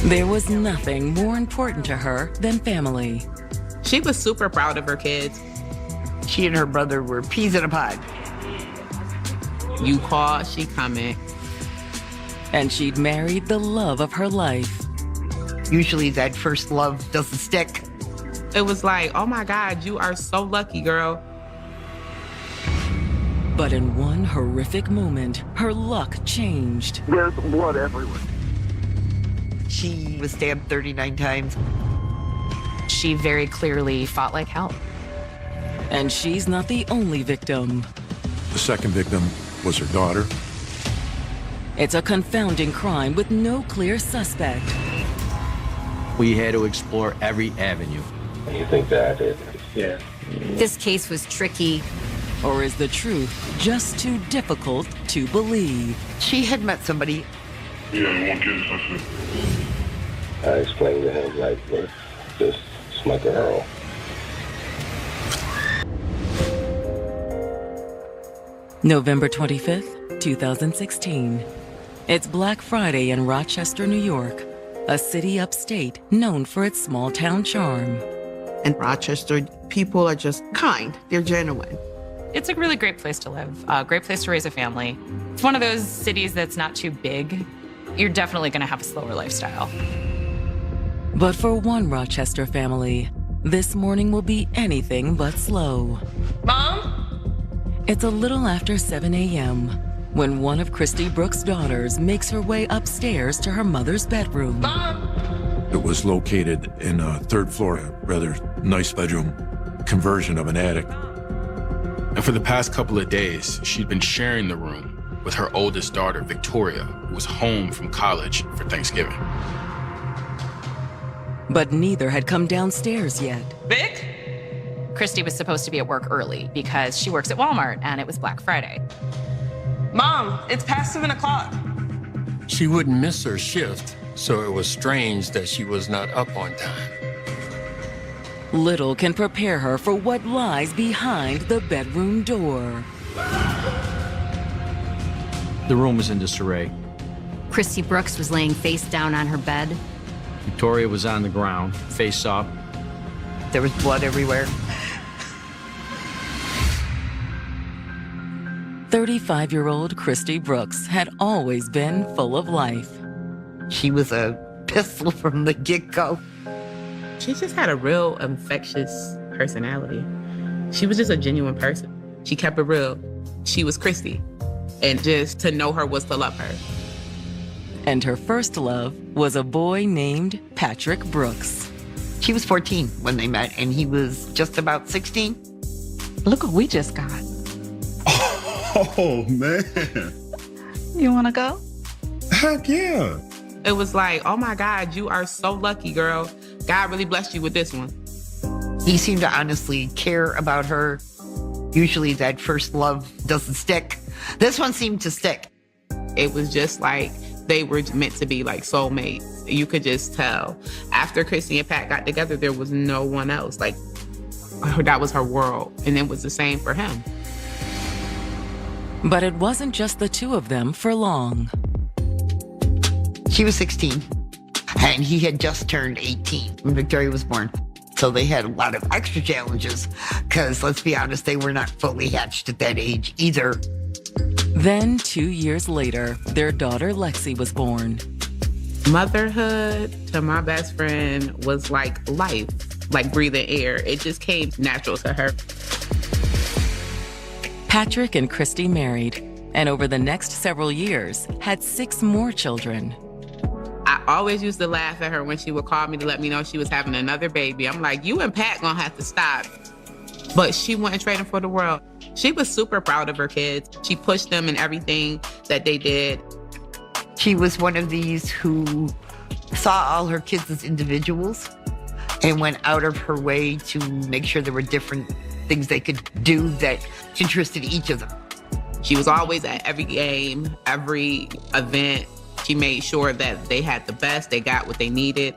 There was nothing more important to her than family. She was super proud of her kids. She and her brother were peas in a pod. You call, she coming. And she'd married the love of her life. Usually that first love doesn't stick. It was like, oh my God, you are so lucky, girl. But in one horrific moment, her luck changed. There's blood everywhere. She was stabbed 39 times. She very clearly fought like hell. And she's not the only victim. The second victim was her daughter. It's a confounding crime with no clear suspect. We had to explore every avenue. You think that it? Yeah. This case was tricky. Or is the truth just too difficult to believe? She had met somebody. Yeah, you won't get it. I explained to him, like, look, just like a girl. November 25th, 2016. It's Black Friday in Rochester, New York, a city upstate known for its small-town charm. In Rochester, people are just kind. They're genuine. It's a really great place to live, a great place to raise a family. It's one of those cities that's not too big. You're definitely going to have a slower lifestyle. But for one Rochester family, this morning will be anything but slow. Mom? It's a little after 7 a.m. when one of Christy Brooks' daughters makes her way upstairs to her mother's bedroom. Mom? It was located in a third floor, rather nice bedroom, conversion of an attic. And for the past couple of days, she'd been sharing the room with her oldest daughter, Victoria, who was home from college for Thanksgiving. But neither had come downstairs yet. Vic? Christy was supposed to be at work early because she works at Walmart and it was Black Friday. Mom, it's past 7 o'clock. She wouldn't miss her shift, so it was strange that she was not up on time. Little can prepare her for what lies behind the bedroom door. The room was in disarray. Christy Brooks was laying face down on her bed. Victoria was on the ground, face up. There was blood everywhere. 35-year-old Christy Brooks had always been full of life. She was a pistol from the get-go. She just had a real infectious personality. She was just a genuine person. She kept it real. She was Christy. And just to know her was to love her. And her first love was a boy named Patrick Brooks. She was 14 when they met, and he was just about 16. Look what we just got. Oh, man. You want to go? Heck yeah. It was like, oh my God, you are so lucky, girl. God really blessed you with this one. He seemed to honestly care about her. Usually that first love doesn't stick. This one seemed to stick. It was just like they were meant to be like soulmates. You could just tell. After Christy and Pat got together, there was no one else. Like, that was her world. And it was the same for him. But it wasn't just the two of them for long. She was 16, and he had just turned 18 when Victoria was born. So they had a lot of extra challenges, because let's be honest, they were not fully hatched at that age either. Then 2 years later, their daughter Lexi was born. Motherhood to my best friend was like life, like breathing air. It just came natural to her. Patrick and Christy married, and over the next several years, had 6 more children. I always used to laugh at her when she would call me to let me know she was having another baby. I'm like, you and Pat gonna have to stop. But she wouldn't trade them for the world. She was super proud of her kids. She pushed them in everything that they did. She was one of these who saw all her kids as individuals and went out of her way to make sure there were different things they could do that interested each of them. She was always at every game, every event. She made sure that they had the best, they got what they needed.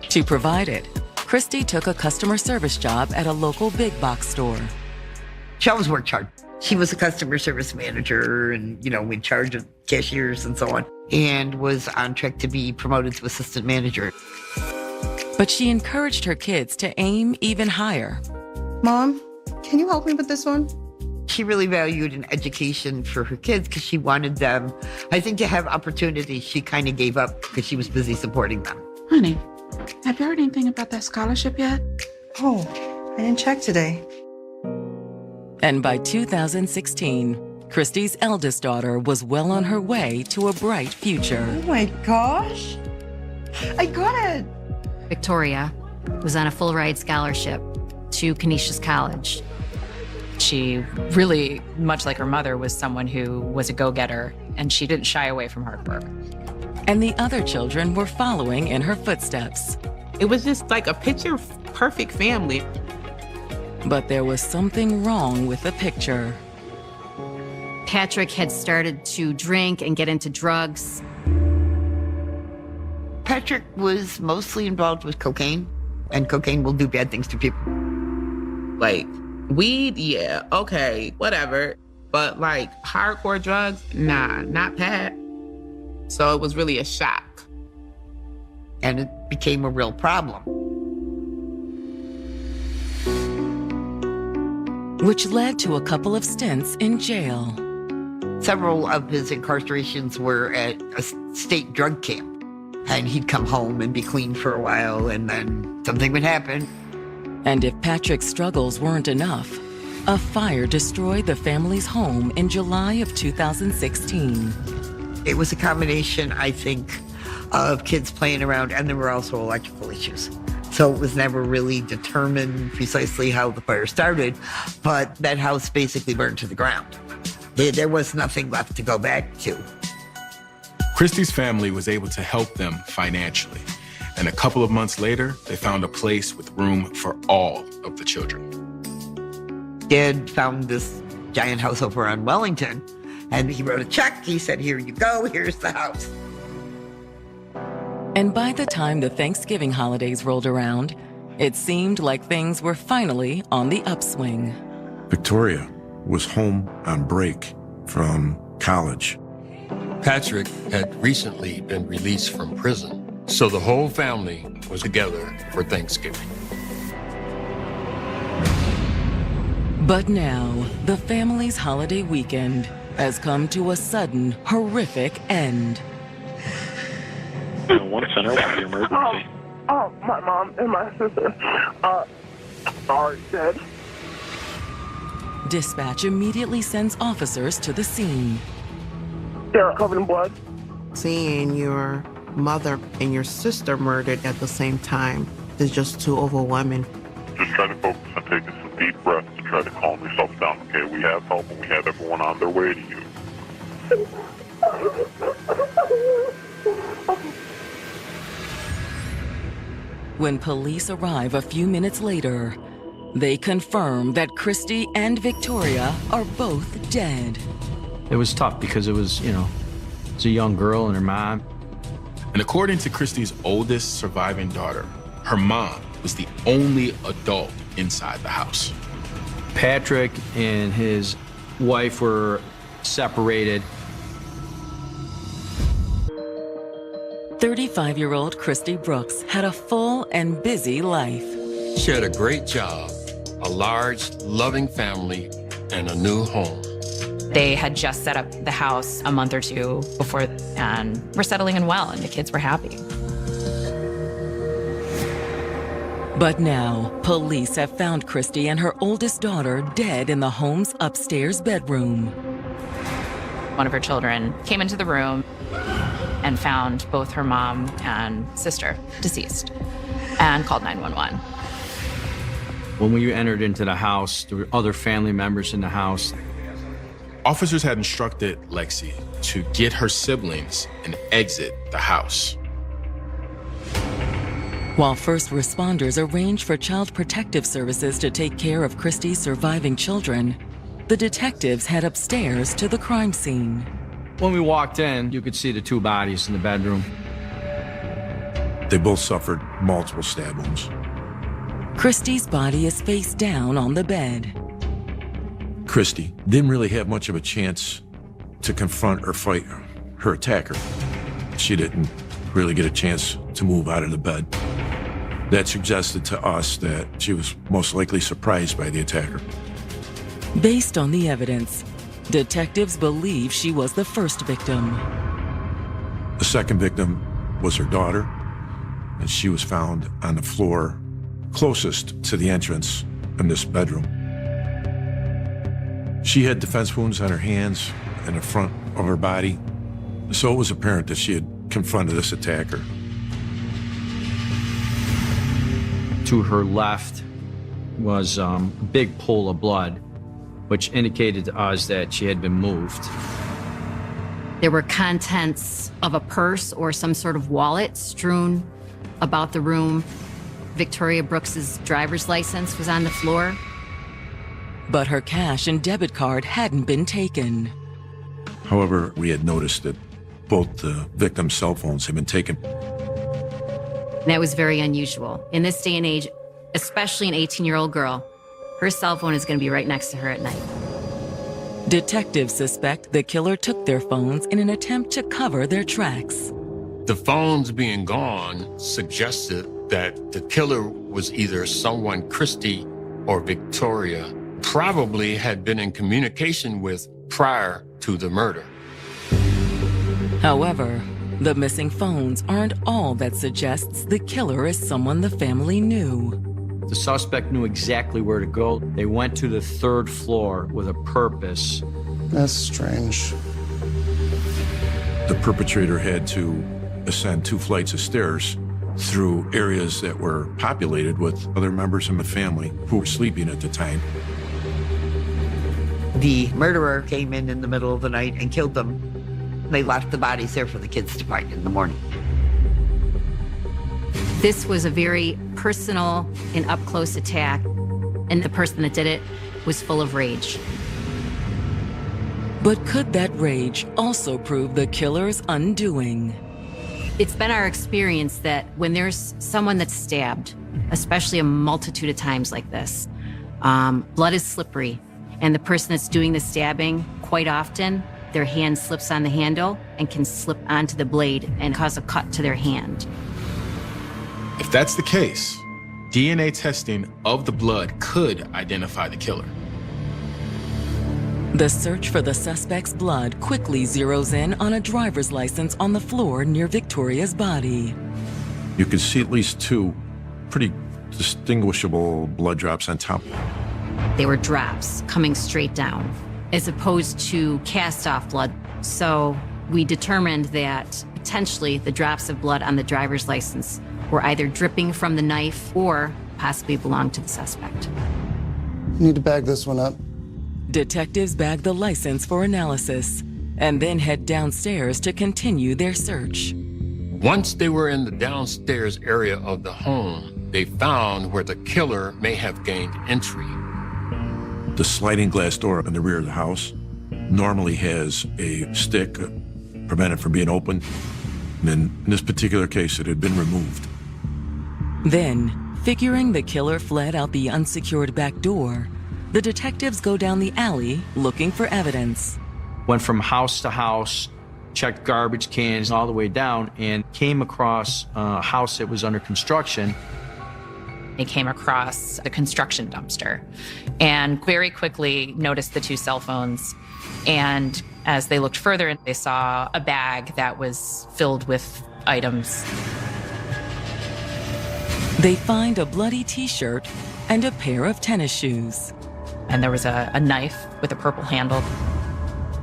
To provide it, Christy took a customer service job at a local big box store. She always worked hard. She was a customer service manager and, in charge of cashiers and so on, and was on track to be promoted to assistant manager. But she encouraged her kids to aim even higher. Mom, can you help me with this one? She really valued an education for her kids because she wanted them, I think, to have opportunities she kind of gave up because she was busy supporting them. Honey, have you heard anything about that scholarship yet? Oh, I didn't check today. And by 2016, Christy's eldest daughter was well on her way to a bright future. Oh my gosh. I got it. Victoria was on a full-ride scholarship to Canisius College. She really, much like her mother, was someone who was a go-getter, and she didn't shy away from hard work. And the other children were following in her footsteps. It was just like a picture-perfect family. But there was something wrong with the picture. Patrick had started to drink and get into drugs. Patrick was mostly involved with cocaine, and cocaine will do bad things to people. Like, weed, yeah, okay, whatever. But like hardcore drugs, nah, not Pat. So it was really a shock. And it became a real problem. Which led to a couple of stints in jail. Several of his incarcerations were at a state drug camp. And he'd come home and be clean for a while, and then something would happen. And if Patrick's struggles weren't enough, a fire destroyed the family's home in July of 2016. It was a combination, I think, of kids playing around, and there were also electrical issues. So it was never really determined precisely how the fire started, but that house basically burned to the ground. There was nothing left to go back to. Christy's family was able to help them financially, and a couple of months later, they found a place with room for all of the children. Dad found this giant house over on Wellington, and he wrote a check. He said, here you go, here's the house. And by the time the Thanksgiving holidays rolled around, it seemed like things were finally on the upswing. Victoria was home on break from college. Patrick had recently been released from prison, so the whole family was together for Thanksgiving. But now, the family's holiday weekend has come to a sudden, horrific end. 1 center, what's the emergency? My mom and my sister are dead. Dispatch immediately sends officers to the scene. They're covered in blood. Seeing your mother and your sister murdered at the same time is just too overwhelming. Just try to focus on taking some deep breaths and try to calm yourself down. Okay, we have help and we have everyone on their way to you. When police arrive a few minutes later, they confirm that Christy and Victoria are both dead. It was tough because it was, it's a young girl and her mom. And according to Christy's oldest surviving daughter, her mom was the only adult inside the house. Patrick and his wife were separated. 35-year-old Christy Brooks had a full and busy life. She had a great job, a large, loving family, and a new home. They had just set up the house a month or two before and were settling in well, and the kids were happy. But now, police have found Christy and her oldest daughter dead in the home's upstairs bedroom. One of her children came into the room and found both her mom and sister deceased and called 911. When we entered into the house, there were other family members in the house. Officers had instructed Lexi to get her siblings and exit the house. While first responders arranged for Child Protective Services to take care of Christy's surviving children, the detectives head upstairs to the crime scene. When we walked in, you could see the two bodies in the bedroom. They both suffered multiple stab wounds. Christy's body is face down on the bed. Christy didn't really have much of a chance to confront or fight her attacker. She didn't really get a chance to move out of the bed. That suggested to us that she was most likely surprised by the attacker. Based on the evidence, detectives believe she was the first victim. The second victim was her daughter, and she was found on the floor closest to the entrance in this bedroom. She had defense wounds on her hands and the front of her body, so it was apparent that she had confronted this attacker. To her left was a big pool of blood, which indicated to us that she had been moved. There were contents of a purse or some sort of wallet strewn about the room. Victoria Brooks's driver's license was on the floor. But her cash and debit card hadn't been taken. However, we had noticed that both the victims' cell phones had been taken. That was very unusual. In this day and age, especially an 18-year-old girl, her cell phone is going to be right next to her at night. Detectives suspect the killer took their phones in an attempt to cover their tracks. The phones being gone suggested that the killer was either someone Christy or Victoria probably had been in communication with prior to the murder. However, the missing phones aren't all that suggests the killer is someone the family knew. The suspect knew exactly where to go. They went to the third floor with a purpose. That's strange. The perpetrator had to ascend 2 flights of stairs through areas that were populated with other members of the family who were sleeping at the time. The murderer came in the middle of the night and killed them. They left the bodies there for the kids to find in the morning. This was a very personal and up-close attack, and the person that did it was full of rage. But could that rage also prove the killer's undoing? It's been our experience that when there's someone that's stabbed, especially a multitude of times like this, blood is slippery, and the person that's doing the stabbing, quite often, their hand slips on the handle and can slip onto the blade and cause a cut to their hand. If that's the case, DNA testing of the blood could identify the killer. The search for the suspect's blood quickly zeroes in on a driver's license on the floor near Victoria's body. You could see at least 2 pretty distinguishable blood drops on top. They were drops coming straight down, as opposed to cast-off blood. So we determined that potentially the drops of blood on the driver's license were either dripping from the knife or possibly belonged to the suspect. Need to bag this one up. Detectives bag the license for analysis and then head downstairs to continue their search. Once they were in the downstairs area of the home, they found where the killer may have gained entry. The sliding glass door in the rear of the house normally has a stick prevented from being opened. And in this particular case, it had been removed. Then, figuring the killer fled out the unsecured back door, the detectives go down the alley looking for evidence. Went from house to house, checked garbage cans all the way down, and came across a house that was under construction. They came across the construction dumpster and very quickly noticed the 2 cell phones. And as they looked further, they saw a bag that was filled with items. They find a bloody t-shirt and a pair of tennis shoes. And there was a knife with a purple handle.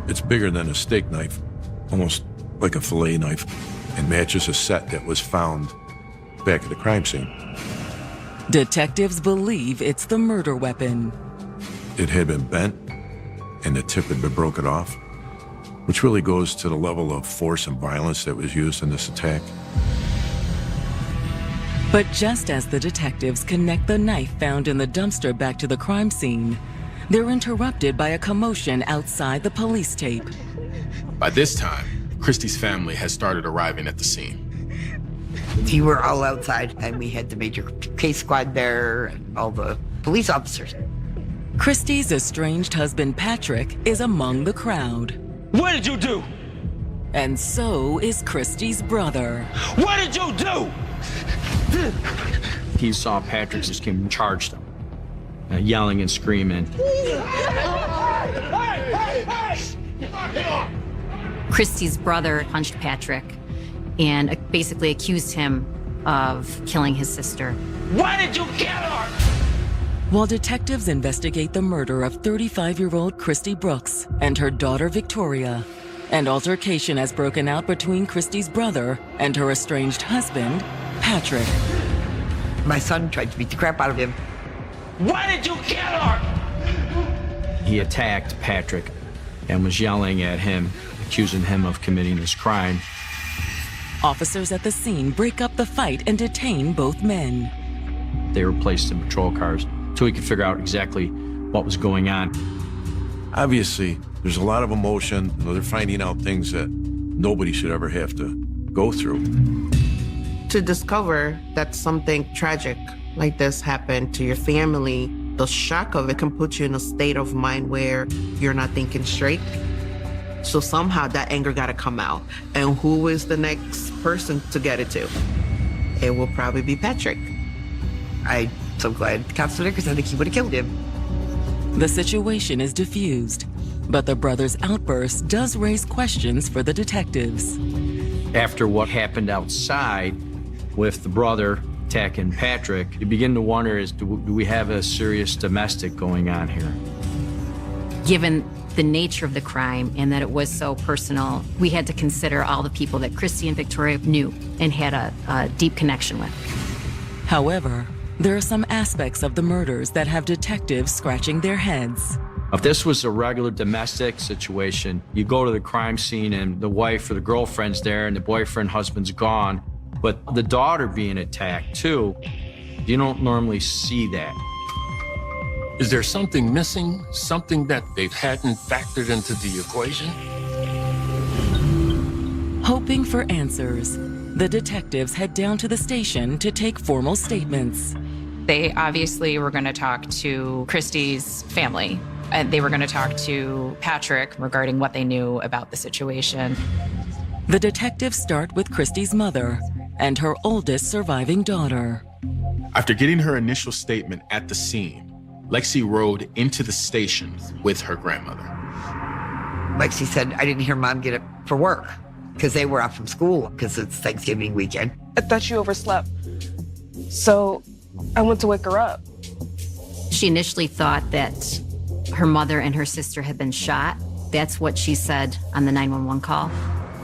It's bigger than a steak knife, almost like a fillet knife, and matches a set that was found back at the crime scene. Detectives believe it's the murder weapon. It had been bent, and the tip had been broken off, which really goes to the level of force and violence that was used in this attack. But just as the detectives connect the knife found in the dumpster back to the crime scene, they're interrupted by a commotion outside the police tape. By this time, Christy's family had started arriving at the scene. We were all outside, and we had the major case squad there and all the police officers. Christy's estranged husband, Patrick, is among the crowd. What did you do? And so is Christy's brother. What did you do? He saw Patrick just came and charged him, yelling and screaming. Christy's brother punched Patrick and basically accused him of killing his sister. Why did you kill her? While detectives investigate the murder of 35-year-old Christy Brooks and her daughter Victoria, an altercation has broken out between Christy's brother and her estranged husband, Patrick. My son tried to beat the crap out of him. Why did you kill her? He attacked Patrick and was yelling at him, accusing him of committing this crime. Officers at the scene break up the fight and detain both men. They were placed in patrol cars so we could figure out exactly what was going on. Obviously, there's a lot of emotion. They're finding out things that nobody should ever have to go through. To discover that something tragic like this happened to your family, the shock of it can put you in a state of mind where you're not thinking straight. So somehow that anger got to come out. And who is the next person to get it to? It will probably be Patrick. I'm so glad the cops were there because I think he would have killed him. The situation is diffused, but the brother's outburst does raise questions for the detectives. After what happened outside with the brother attacking Patrick, you begin to wonder, do we have a serious domestic going on here? Given the nature of the crime and that it was so personal, we had to consider all the people that Christy and Victoria knew and had a deep connection with. However, there are some aspects of the murders that have detectives scratching their heads. If this was a regular domestic situation, you go to the crime scene and the wife or the girlfriend's there and the boyfriend, husband's gone, but the daughter being attacked too, you don't normally see that. Is there something missing? Something that they hadn't factored into the equation? Hoping for answers, the detectives head down to the station to take formal statements. They obviously were going to talk to Christy's family, and they were going to talk to Patrick regarding what they knew about the situation. The detectives start with Christy's mother and her oldest surviving daughter. After getting her initial statement at the scene, Lexi rode into the station with her grandmother. Lexi said, I didn't hear Mom get up for work because they were out from school because it's Thanksgiving weekend. I thought she overslept. So I went to wake her up. She initially thought that her mother and her sister had been shot. That's what she said on the 911 call.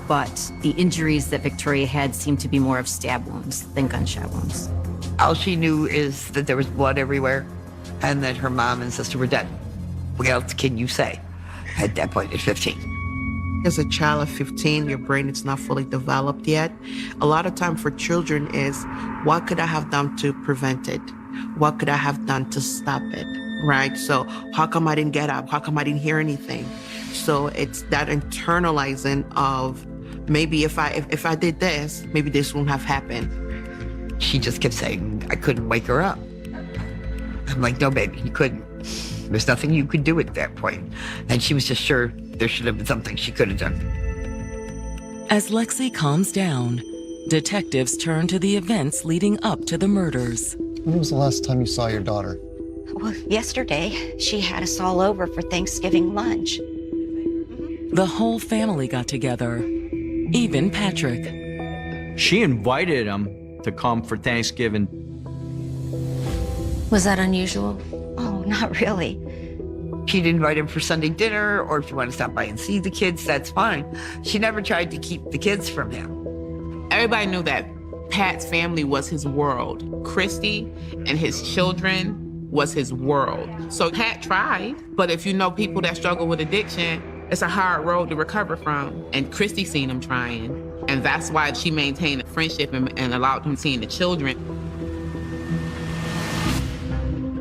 But the injuries that Victoria had seemed to be more of stab wounds than gunshot wounds. All she knew is that there was blood everywhere and that her mom and sister were dead. What else can you say at that point at 15? As a child of 15, your brain is not fully developed yet. A lot of time for children is, what could I have done to prevent it? What could I have done to stop it, right? So how come I didn't get up? How come I didn't hear anything? So it's that internalizing of, maybe if I did this, maybe this wouldn't have happened. She just kept saying, I couldn't wake her up. I'm like, no, baby, you couldn't. There's nothing you could do at that point. And she was just sure there should have been something she could have done. As Lexi calms down, detectives turn to the events leading up to the murders. When was the last time you saw your daughter? Well, yesterday, she had us all over for Thanksgiving lunch. The whole family got together, even Patrick. She invited him to come for Thanksgiving. Was that unusual? Oh, not really. She'd invite him for Sunday dinner, or if you want to stop by and see the kids, that's fine. She never tried to keep the kids from him. Everybody knew that Pat's family was his world. Christy and his children was his world. So Pat tried, but if you know people that struggle with addiction, it's a hard road to recover from. And Christy seen him trying. And that's why she maintained a friendship and allowed him seeing the children.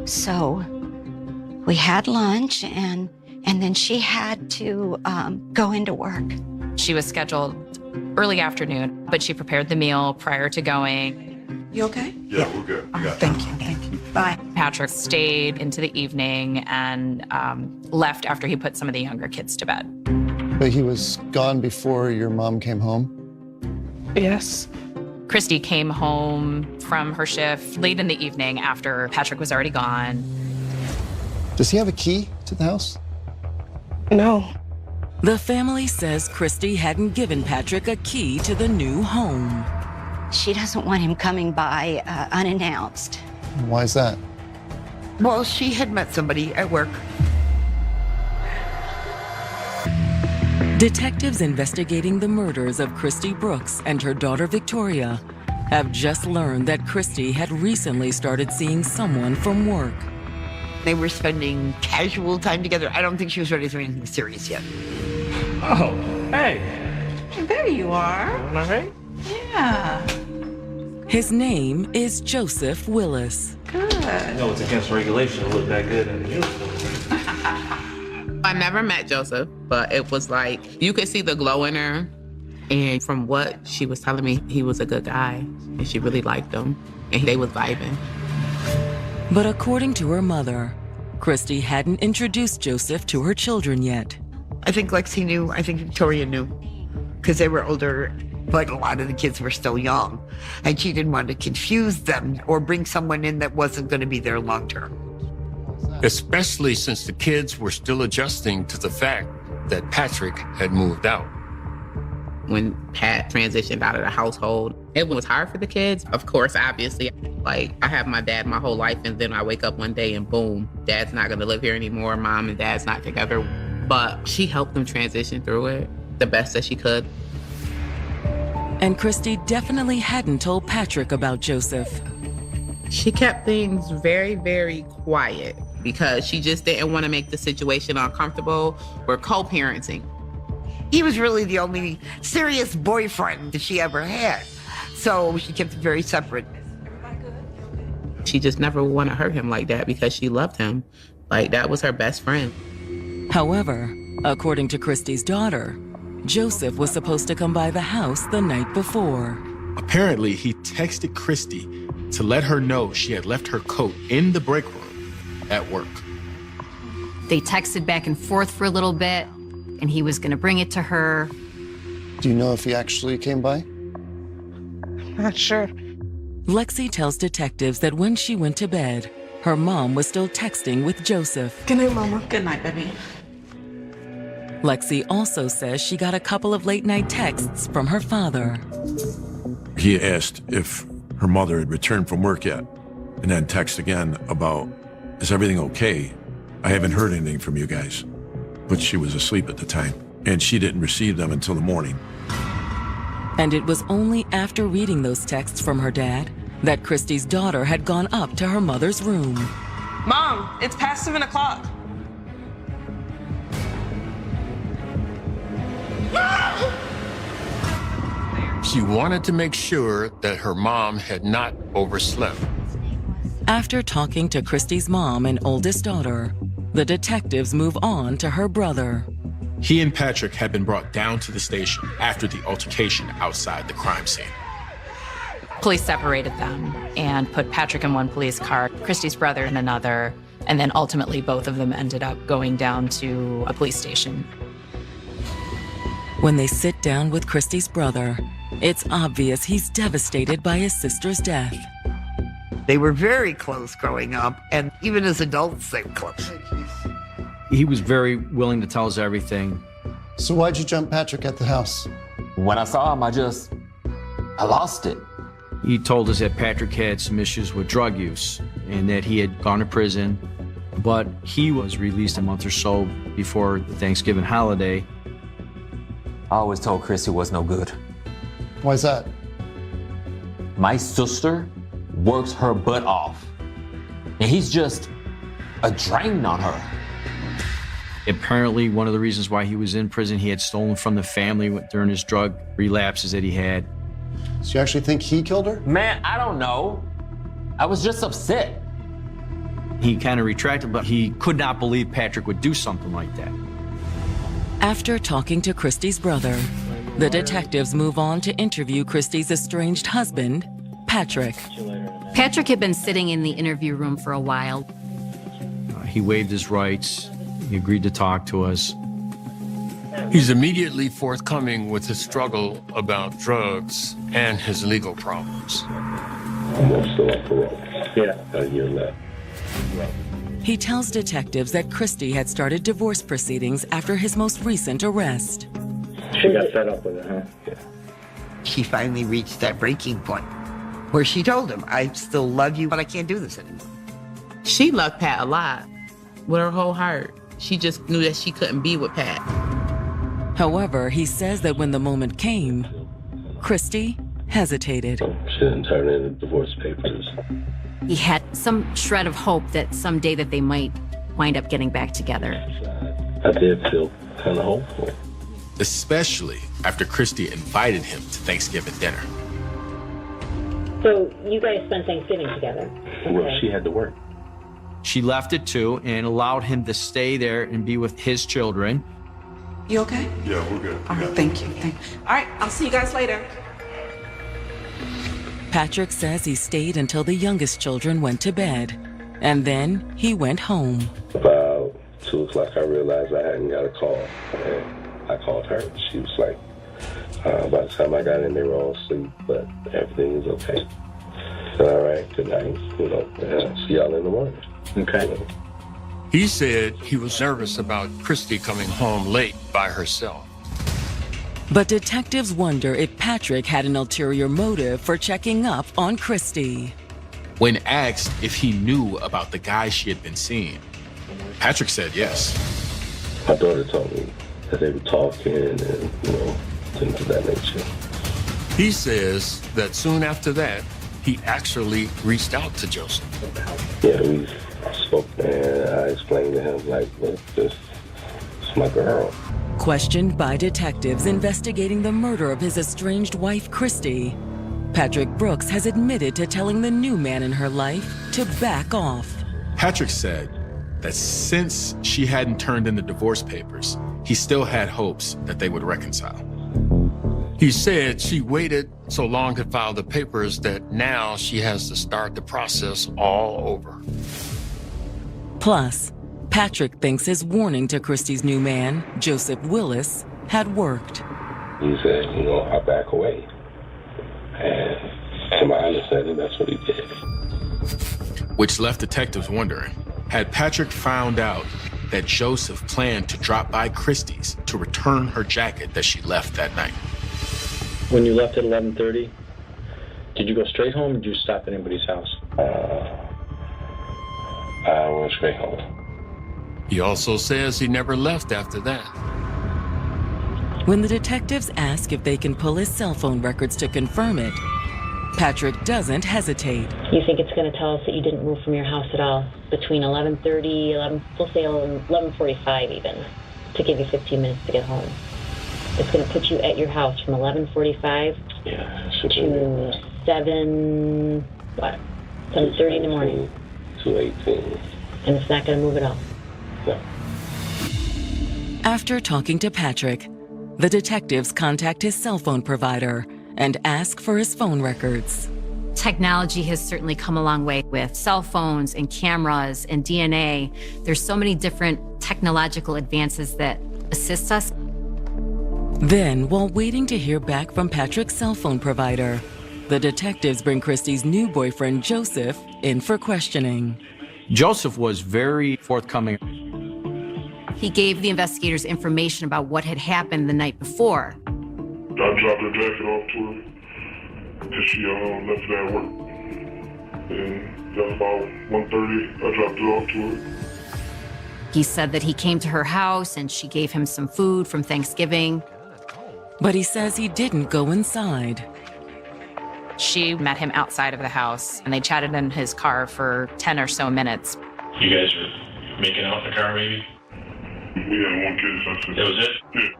So we had lunch and then she had to go into work. She was scheduled early afternoon, but she prepared the meal prior to going. You okay? Yeah, we're good. Thank you. Bye. Patrick stayed into the evening and left after he put some of the younger kids to bed. But he was gone before your mom came home? Yes. Christy came home from her shift late in the evening after Patrick was already gone. Does he have a key to the house? No. The family says Christy hadn't given Patrick a key to the new home. She doesn't want him coming by unannounced. Why is that? Well, she had met somebody at work. Detectives investigating the murders of Christy Brooks and her daughter Victoria have just learned that Christy had recently started seeing someone from work. They were spending casual time together. I don't think she was ready for anything serious yet. Oh, hey. There you are. All right. Yeah. His name is Joseph Willis. Good. No, it's against regulation to look that good in the uniform. I never met Joseph, but it was like, you could see the glow in her. And from what she was telling me, he was a good guy. And she really liked him. And they was vibing. But according to her mother, Christy hadn't introduced Joseph to her children yet. I think Lexi knew. I think Victoria knew. Because they were older, but a lot of the kids were still young. And she didn't want to confuse them or bring someone in that wasn't going to be there long term. Especially since the kids were still adjusting to the fact that Patrick had moved out. When Pat transitioned out of the household, it was hard for the kids. Of course, obviously, like I have my dad my whole life, and then I wake up one day and boom, dad's not gonna live here anymore. Mom and dad's not together. But she helped them transition through it the best that she could. And Christy definitely hadn't told Patrick about Joseph. She kept things very, very quiet because she just didn't want to make the situation uncomfortable. We're co-parenting. He was really the only serious boyfriend that she ever had. So she kept it very separate. She just never wanted to hurt him like that because she loved him. Like, that was her best friend. However, according to Christy's daughter, Joseph was supposed to come by the house the night before. Apparently, he texted Christy to let her know she had left her coat in the break room at work. They texted back and forth for a little bit, and he was going to bring it to her. Do you know if he actually came by? Not sure. Lexi tells detectives that when she went to bed, her mom was still texting with Joseph. Good night, Mama. Good night, baby. Lexi also says she got a couple of late-night texts from her father. He asked if her mother had returned from work yet, and then text again about, is everything okay? I haven't heard anything from you guys. But she was asleep at the time, and she didn't receive them until the morning. And it was only after reading those texts from her dad that Christy's daughter had gone up to her mother's room. Mom, it's past 7 o'clock. She wanted to make sure that her mom had not overslept. After talking to Christy's mom and oldest daughter, the detectives move on to her brother. He and Patrick had been brought down to the station after the altercation outside the crime scene. Police separated them and put Patrick in one police car, Christy's brother in another, and then ultimately both of them ended up going down to a police station. When they sit down with Christy's brother, it's obvious he's devastated by his sister's death. They were very close growing up, and even as adults, they were close. He was very willing to tell us everything. So why'd you jump Patrick at the house? When I saw him, I lost it. He told us that Patrick had some issues with drug use and that he had gone to prison, but he was released a month or so before the Thanksgiving holiday. I always told Chris he was no good. Why's that? My sister works her butt off, and he's just a drain on her. Apparently, one of the reasons why he was in prison, he had stolen from the family during his drug relapses that he had. So you actually think he killed her? Man, I don't know. I was just upset. He kind of retracted, but he could not believe Patrick would do something like that. After talking to Christy's brother, the detectives move on to interview Christy's estranged husband, Patrick. Patrick had been sitting in the interview room for a while. He waived his rights. He agreed to talk to us. He's immediately forthcoming with his struggle about drugs and his legal problems. I'm still on parole. Yeah. A year left. He tells detectives that Christy had started divorce proceedings after his most recent arrest. She got fed up with it, huh? Yeah. She finally reached that breaking point where she told him, I still love you, but I can't do this anymore. She loved Pat a lot with her whole heart. She just knew that she couldn't be with Pat. However, he says that when the moment came, Christy hesitated. She didn't turn in the divorce papers. He had some shred of hope that someday that they might wind up getting back together. I did feel kind of hopeful. Especially after Christy invited him to Thanksgiving dinner. So you guys spent Thanksgiving together? Well, she had to work. She left at 2 and allowed him to stay there and be with his children. You okay? Yeah, we're good. All right, thank you. All right, I'll see you guys later. Patrick says he stayed until the youngest children went to bed, and then he went home. About 2 o'clock, I realized I hadn't got a call. And I called her. She was like, by the time I got in, they were all asleep, but everything is okay. Said, all right, good night. See y'all in the morning. Okay. He said he was nervous about Christy coming home late by herself. But detectives wonder if Patrick had an ulterior motive for checking up on Christy. When asked if he knew about the guy she had been seeing, Patrick said yes. My daughter told me that they were talking and, things of that nature. He says that soon after that, he actually reached out to Joseph. Yeah, we spoke and I explained to him, like, look, this is my girl. Questioned by detectives investigating the murder of his estranged wife, Christy, Patrick Brooks has admitted to telling the new man in her life to back off. Patrick said that since she hadn't turned in the divorce papers, he still had hopes that they would reconcile. He said she waited so long to file the papers that now she has to start the process all over. Plus, Patrick thinks his warning to Christy's new man, Joseph Willis, had worked. He said, I'll back away. And to my understanding, that's what he did. Which left detectives wondering, had Patrick found out that Joseph planned to drop by Christie's to return her jacket that she left that night? When you left at 11:30, did you go straight home or did you stop at anybody's house? I went straight home. He also says he never left after that. When the detectives ask if they can pull his cell phone records to confirm it, Patrick doesn't hesitate. You think it's going to tell us that you didn't move from your house at all between 11:30, we'll say 11:45 even, to give you 15 minutes to get home? It's going to put you at your house from 11:45 to 7:30 in the morning. 2:18. And it's not going to move at all. No. After talking to Patrick, the detectives contact his cell phone provider and ask for his phone records. Technology has certainly come a long way with cell phones and cameras and DNA. There's so many different technological advances that assist us. Then, while waiting to hear back from Patrick's cell phone provider, the detectives bring Christy's new boyfriend, Joseph, in for questioning. Joseph was very forthcoming. He gave the investigators information about what had happened the night before. I dropped her jacket off to her because she left it at work. And that was about 1:30. I dropped it off to her. He said that he came to her house and she gave him some food from Thanksgiving. But he says he didn't go inside. She met him outside of the house, and they chatted in his car for 10 or so minutes. You guys were making out in the car, maybe? Yeah, one kiss. That was it? Yeah.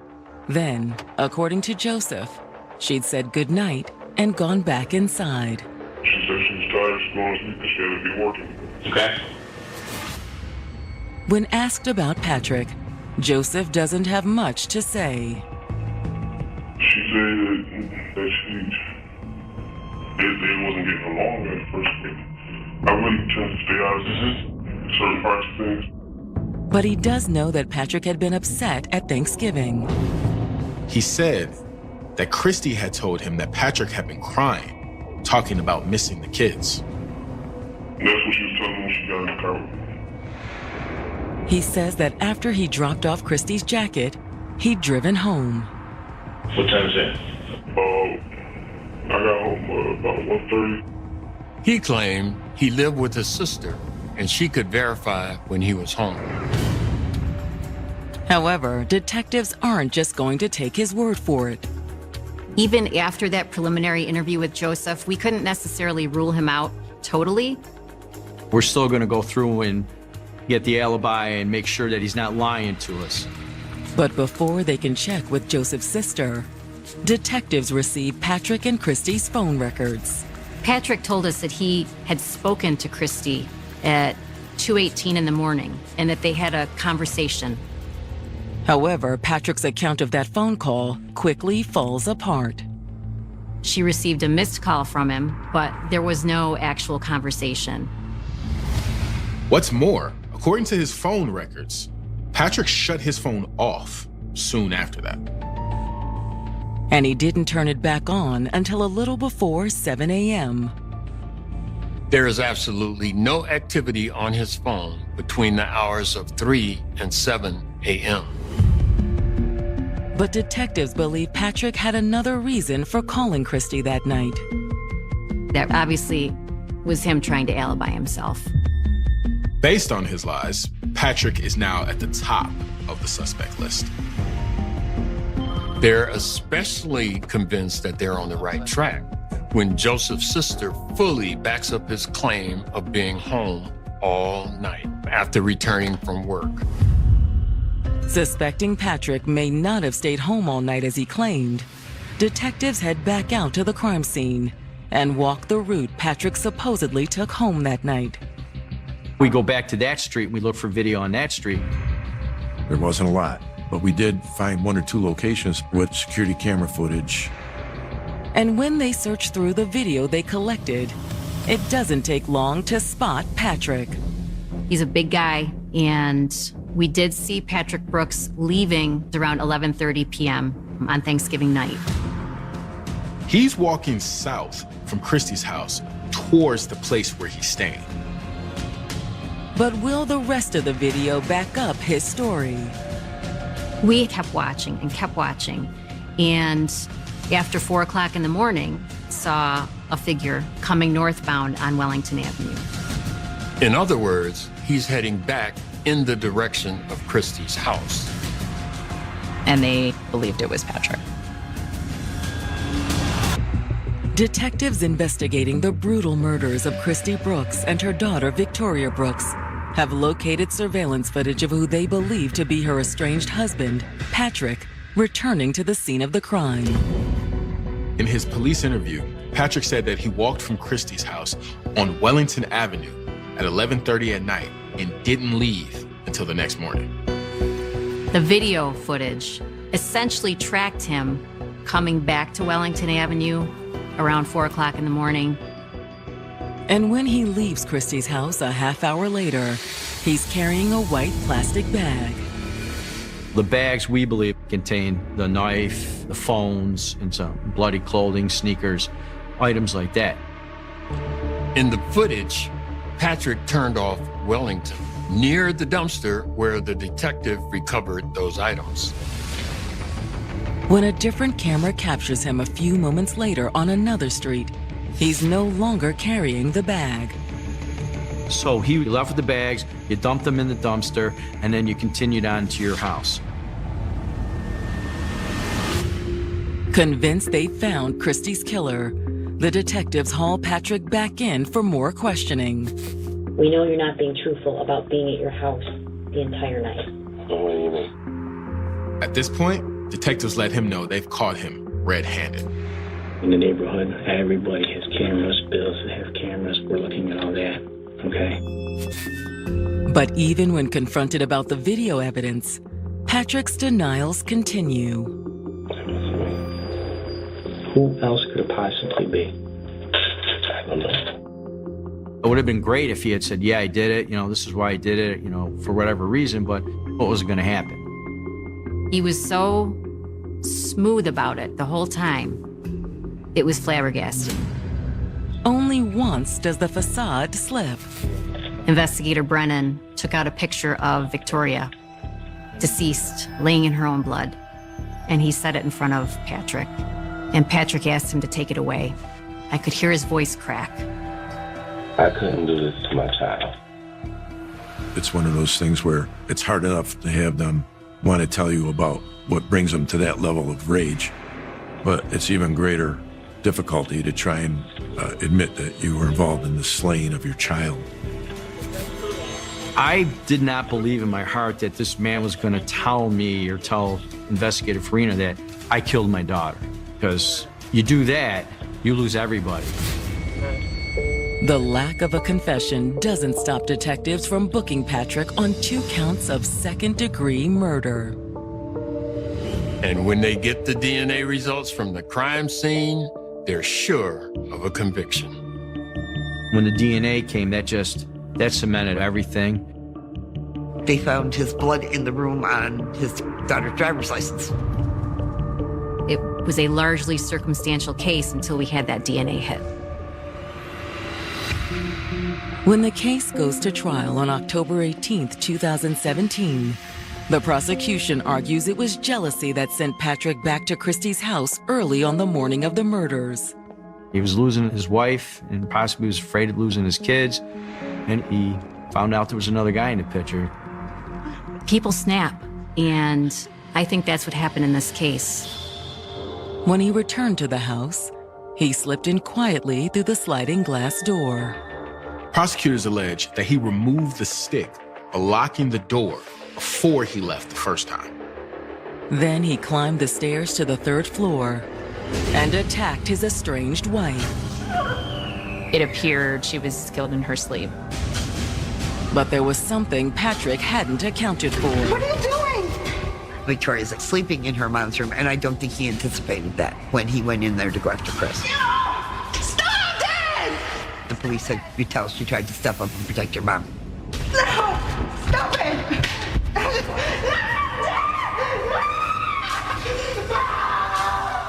Then, according to Joseph, she'd said goodnight and gone back inside. She said she was tired, she was going to sleep, and she had to be working. Okay. When asked about Patrick, Joseph doesn't have much to say. She said that they wasn't getting along at first, but I really tend to stay out of certain parts of things. But he does know that Patrick had been upset at Thanksgiving. He said that Christy had told him that Patrick had been crying, talking about missing the kids. That's what she was telling me when she got in the car. He says that after he dropped off Christy's jacket, he'd driven home. What time is it? I got home about 1:30. He claimed he lived with his sister and she could verify when he was home. However, detectives aren't just going to take his word for it. Even after that preliminary interview with Joseph, we couldn't necessarily rule him out totally. We're still going to go through and get the alibi and make sure that he's not lying to us. But before they can check with Joseph's sister, detectives receive Patrick and Christy's phone records. Patrick told us that he had spoken to Christy at 2:18 in the morning and that they had a conversation. However, Patrick's account of that phone call quickly falls apart. She received a missed call from him, but there was no actual conversation. What's more, according to his phone records, Patrick shut his phone off soon after that. And he didn't turn it back on until a little before 7 a.m. There is absolutely no activity on his phone between the hours of 3 and 7 a.m. But detectives believe Patrick had another reason for calling Christy that night. That obviously was him trying to alibi himself. Based on his lies, Patrick is now at the top of the suspect list. They're especially convinced that they're on the right track when Joseph's sister fully backs up his claim of being home all night after returning from work. Suspecting Patrick may not have stayed home all night as he claimed, detectives head back out to the crime scene and walk the route Patrick supposedly took home that night. We go back to that street and we look for video on that street. There wasn't a lot, but we did find 1 or 2 locations with security camera footage. And when they search through the video they collected, it doesn't take long to spot Patrick. He's a big guy, and we did see Patrick Brooks leaving around 11:30 p.m. on Thanksgiving night. He's walking south from Christy's house towards the place where he's staying. But will the rest of the video back up his story? We kept watching and kept watching, and after 4 o'clock in the morning, saw a figure coming northbound on Wellington Avenue. In other words, he's heading back in the direction of Christy's house. And they believed it was Patrick. Detectives investigating the brutal murders of Christy Brooks and her daughter Victoria Brooks have located surveillance footage of who they believe to be her estranged husband, Patrick, returning to the scene of the crime. In his police interview, Patrick said that he walked from Christy's house on Wellington Avenue at 11:30 at night and didn't leave until the next morning. The video footage essentially tracked him coming back to Wellington Avenue around 4 o'clock in the morning. And when he leaves Christy's house a half hour later, he's carrying a white plastic bag. The bags, we believe, contain the knife, the phones, and some bloody clothing, sneakers, items like that. In the footage, Patrick turned off Wellington near the dumpster where the detective recovered those items. When a different camera captures him a few moments later on another street, he's no longer carrying the bag. So he left with the bags, you dumped them in the dumpster, and then you continued on to your house. Convinced they've found Christy's killer, the detectives haul Patrick back in for more questioning. We know you're not being truthful about being at your house the entire night. What do you mean? At this point, detectives let him know they've caught him red-handed. In the neighborhood, everybody has cameras, bills that have cameras. We're looking at all that, okay? But even when confronted about the video evidence, Patrick's denials continue. Who else could it possibly be? I don't know. It would have been great if he had said, yeah, I did it. This is why I did it, for whatever reason, but what was going to happen? He was so smooth about it the whole time. It was flabbergasting. Only once does the facade slip. Investigator Brennan took out a picture of Victoria, deceased, laying in her own blood, and he set it in front of Patrick. And Patrick asked him to take it away. I could hear his voice crack. I couldn't do this to my child. It's one of those things where it's hard enough to have them want to tell you about what brings them to that level of rage, but it's even greater difficulty to try and admit that you were involved in the slaying of your child. I did not believe in my heart that this man was going to tell me or tell Investigator Farina that I killed my daughter. Because you do that, you lose everybody. The lack of a confession doesn't stop detectives from booking Patrick on 2 counts of second-degree murder. And when they get the DNA results from the crime scene, they're sure of a conviction. When the DNA came, that cemented everything. They found his blood in the room on his daughter's driver's license. It was a largely circumstantial case until we had that DNA hit. When the case goes to trial on October 18th, 2017, the prosecution argues it was jealousy that sent Patrick back to Christy's house early on the morning of the murders. He was losing his wife and possibly was afraid of losing his kids. And he found out there was another guy in the picture. People snap, and I think that's what happened in this case. When he returned to the house, he slipped in quietly through the sliding glass door. Prosecutors allege that he removed the stick, locking the door before he left the first time. Then he climbed the stairs to the 3rd floor and attacked his estranged wife. It appeared she was killed in her sleep. But there was something Patrick hadn't accounted for. What are you doing? Victoria's sleeping in her mom's room, and I don't think he anticipated that when he went in there to go after Chris. Stop, Dad! The police said, you tell us you tried to step up and protect your mom. No! Stop it!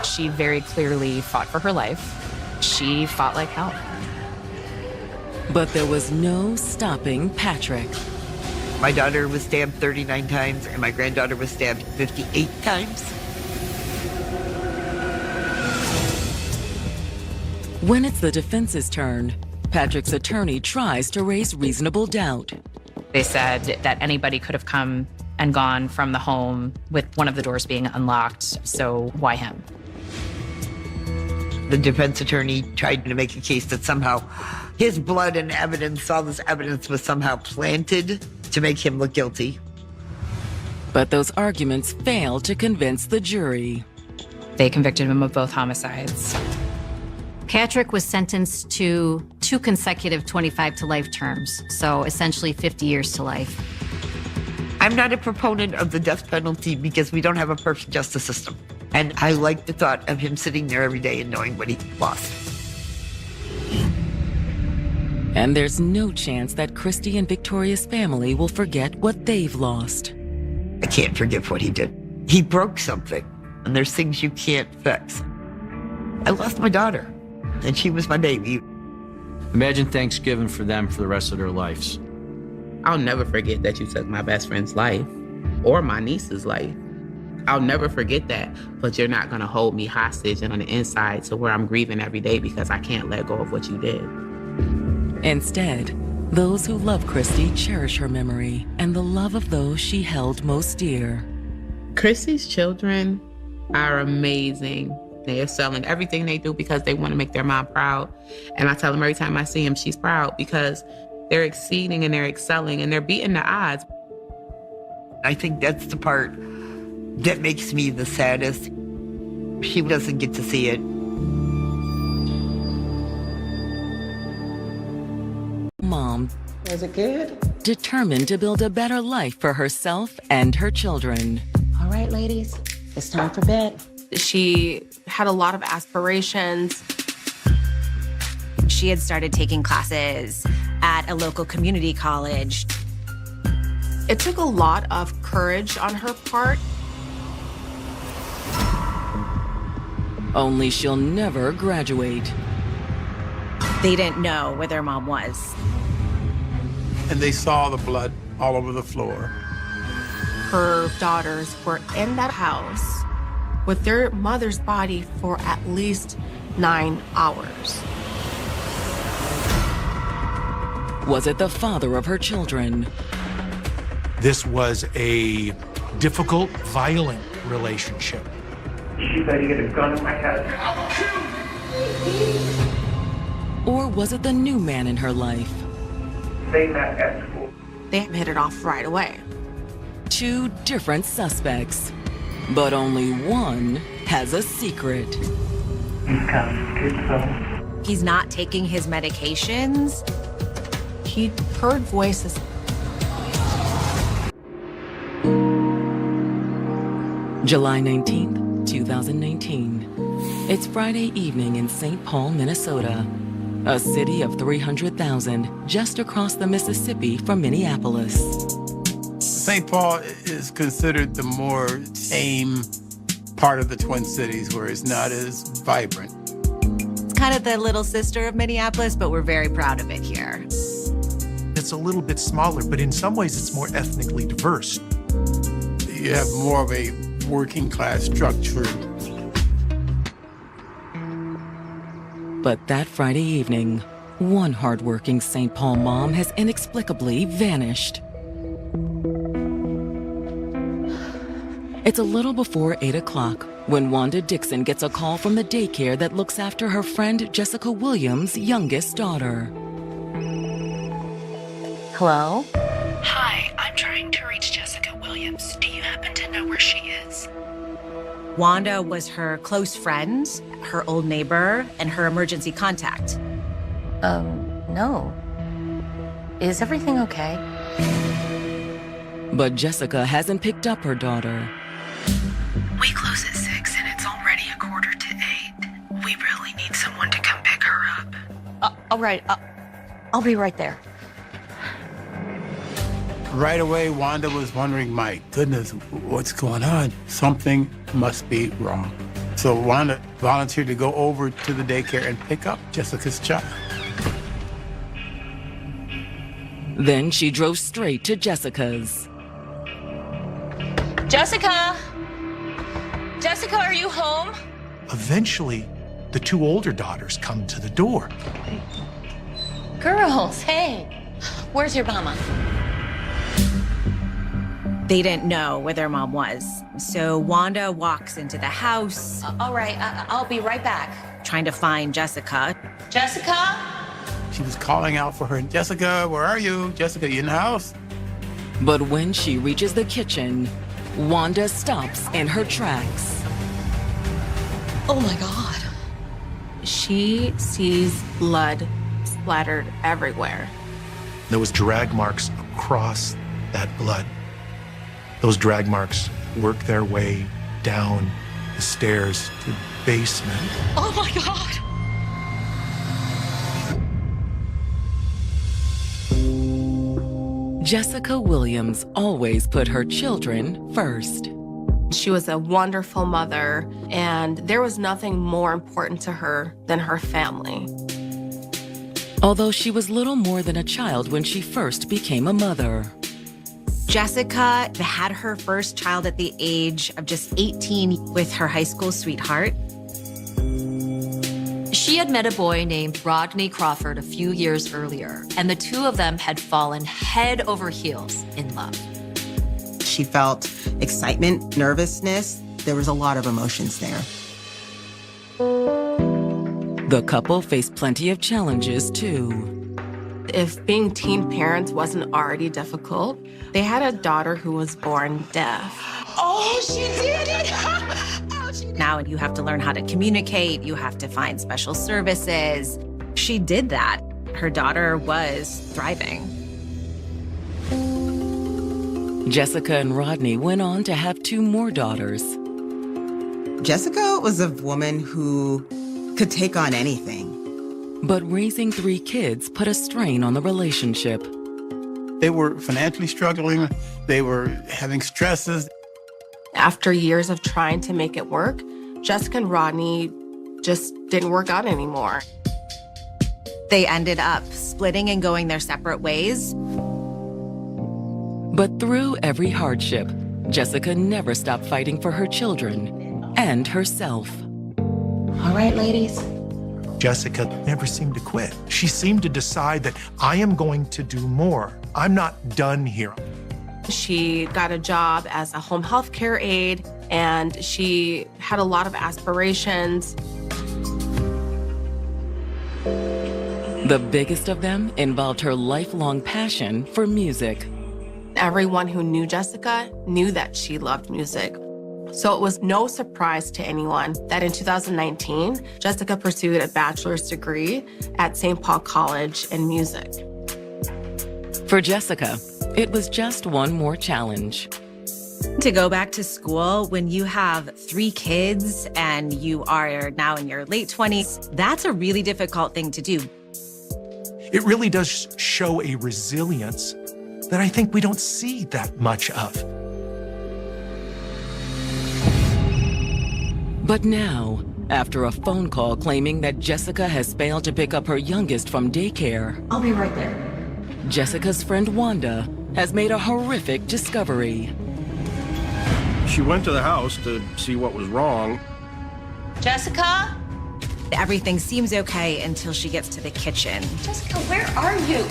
She very clearly fought for her life. She fought like hell. But there was no stopping Patrick. My daughter was stabbed 39 times, and my granddaughter was stabbed 58 times. When it's the defense's turn, Patrick's attorney tries to raise reasonable doubt. They said that anybody could have come and gone from the home with one of the doors being unlocked, so why him? The defense attorney tried to make a case that somehow his blood and evidence, all this evidence was somehow planted to make him look guilty. But those arguments failed to convince the jury. They convicted him of both homicides. Patrick was sentenced to 2 consecutive 25 to life terms, so essentially 50 years to life. I'm not a proponent of the death penalty because we don't have a perfect justice system. And I like the thought of him sitting there every day and knowing what he lost. And there's no chance that Christy and Victoria's family will forget what they've lost. I can't forgive what he did. He broke something, and there's things you can't fix. I lost my daughter, and she was my baby. Imagine Thanksgiving for them for the rest of their lives. I'll never forget that you took my best friend's life or my niece's life. I'll never forget that, but you're not gonna hold me hostage and on the inside to where I'm grieving every day because I can't let go of what you did. Instead, those who love Christy cherish her memory and the love of those she held most dear. Christy's children are amazing. They are selling everything they do because they want to make their mom proud. And I tell them every time I see them, she's proud because they're exceeding and they're excelling and they're beating the odds. I think that's the part that makes me the saddest. She doesn't get to see it. Mom. Was it good? Determined to build a better life for herself and her children. All right, ladies, it's time for bed. She had a lot of aspirations. She had started taking classes at a local community college. It took a lot of courage on her part. Only she'll never graduate. They didn't know where their mom was. And they saw the blood all over the floor. Her daughters were in that house with their mother's body for at least 9 hours. Was it the father of her children? This was a difficult, violent relationship. She's ready to get a gun in my head. Or was it the new man in her life? They met at school. They hit it off right away. 2 different suspects, but only one has a secret. He's kind of schizo. He's not taking his medications. He heard voices. July 19th, 2019. It's Friday evening in St. Paul, Minnesota, a city of 300,000 just across the Mississippi from Minneapolis. St. Paul is considered the more tame part of the Twin Cities, where it's not as vibrant. It's kind of the little sister of Minneapolis, but we're very proud of it here. It's a little bit smaller, but in some ways it's more ethnically diverse. You have more of a working class structure. But that Friday evening, one hardworking St. Paul mom has inexplicably vanished. It's a little before 8 o'clock when Wanda Dixon gets a call from the daycare that looks after her friend Jessica Williams' youngest daughter. Hello? Hi, I'm trying to reach Jessica Williams. Do you happen to know where she is? Wanda was her close friend, her old neighbor, and her emergency contact. No. Is everything okay? But Jessica hasn't picked up her daughter. We close at 6 and it's already 7:45. We really need someone to come pick her up. All right. I'll be right there. Right away, Wanda was wondering, my goodness, what's going on? Something must be wrong. So Wanda volunteered to go over to the daycare and pick up Jessica's child. Then she drove straight to Jessica's. Jessica! Jessica, are you home? Eventually, the 2 older daughters come to the door. Girls, hey. Where's your mama? They didn't know where their mom was. So Wanda walks into the house. All right, I'll be right back. Trying to find Jessica. Jessica? She was calling out for her. Jessica, where are you? Jessica, you in the house? But when she reaches the kitchen, Wanda stops in her tracks. Oh my God. She sees blood splattered everywhere. There was drag marks across that blood. Those drag marks worked their way down the stairs to the basement. Oh my God. Jessica Williams always put her children first. She was a wonderful mother, and there was nothing more important to her than her family. Although she was little more than a child when she first became a mother. Jessica had her first child at the age of just 18 with her high school sweetheart. She had met a boy named Rodney Crawford a few years earlier, and the 2 of them had fallen head over heels in love. She felt excitement, nervousness. There was a lot of emotions there. The couple faced plenty of challenges, too. If being teen parents wasn't already difficult, they had a daughter who was born deaf. Oh, she did it! Now you have to learn how to communicate. You have to find special services. She did that. Her daughter was thriving. Jessica and Rodney went on to have 2 more daughters. Jessica was a woman who could take on anything. But raising 3 kids put a strain on the relationship. They were financially struggling. They were having stresses. After years of trying to make it work, Jessica and Rodney just didn't work out anymore. They ended up splitting and going their separate ways. But through every hardship, Jessica never stopped fighting for her children and herself. All right, ladies. Jessica never seemed to quit. She seemed to decide that I am going to do more. I'm not done here. She got a job as a home health care aide, and she had a lot of aspirations. The biggest of them involved her lifelong passion for music. Everyone who knew Jessica knew that she loved music. So it was no surprise to anyone that in 2019, Jessica pursued a bachelor's degree at St. Paul College in music. For Jessica, it was just one more challenge. To go back to school when you have 3 kids and you are now in your late 20s, that's a really difficult thing to do. It really does show a resilience that I think we don't see that much of. But now, after a phone call claiming that Jessica has failed to pick up her youngest from daycare, I'll be right there. Jessica's friend Wanda has made a horrific discovery. She went to the house to see what was wrong. Jessica? Everything seems okay until she gets to the kitchen. Jessica, where are you?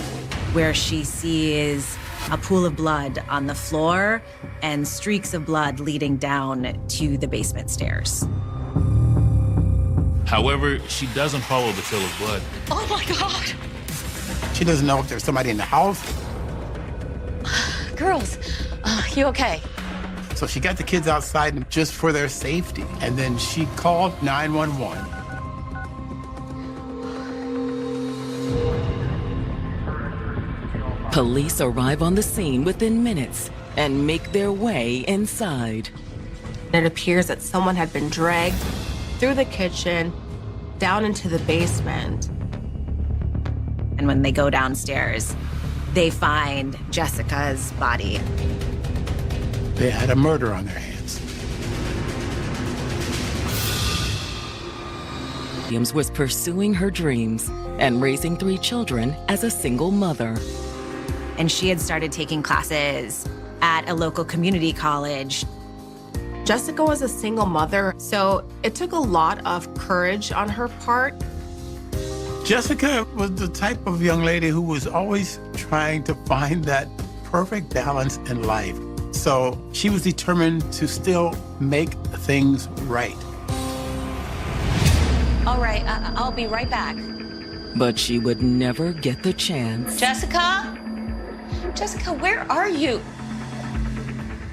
Where she sees a pool of blood on the floor and streaks of blood leading down to the basement stairs. However, she doesn't follow the trail of blood. Oh my God. She doesn't know if there's somebody in the house. Girls, you okay? So she got the kids outside just for their safety. And then she called 911. Police arrive on the scene within minutes and make their way inside. It appears that someone had been dragged through the kitchen down into the basement. And when they go downstairs, they find Jessica's body. They had a murder on their hands. Williams was pursuing her dreams and raising 3 children as a single mother. And she had started taking classes at a local community college. Jessica was a single mother, so it took a lot of courage on her part. Jessica was the type of young lady who was always trying to find that perfect balance in life. So she was determined to still make things right. All right, I'll be right back. But she would never get the chance. Jessica? Jessica, where are you?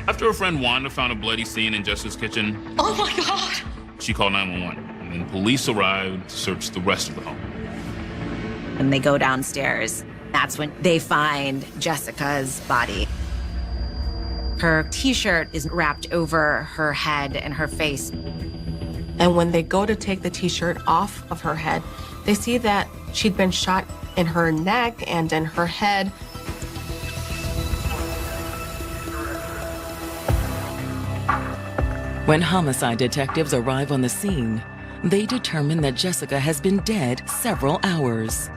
After her friend Wanda found a bloody scene in Jessica's kitchen, Oh my God. she called 911, and then police arrived to search the rest of the home. When they go downstairs, that's when they find Jessica's body. Her t-shirt is wrapped over her head and her face. And when they go to take the t-shirt off of her head, they see that she'd been shot in her neck and in her head. When homicide detectives arrive on the scene, they determine that Jessica has been dead several hours.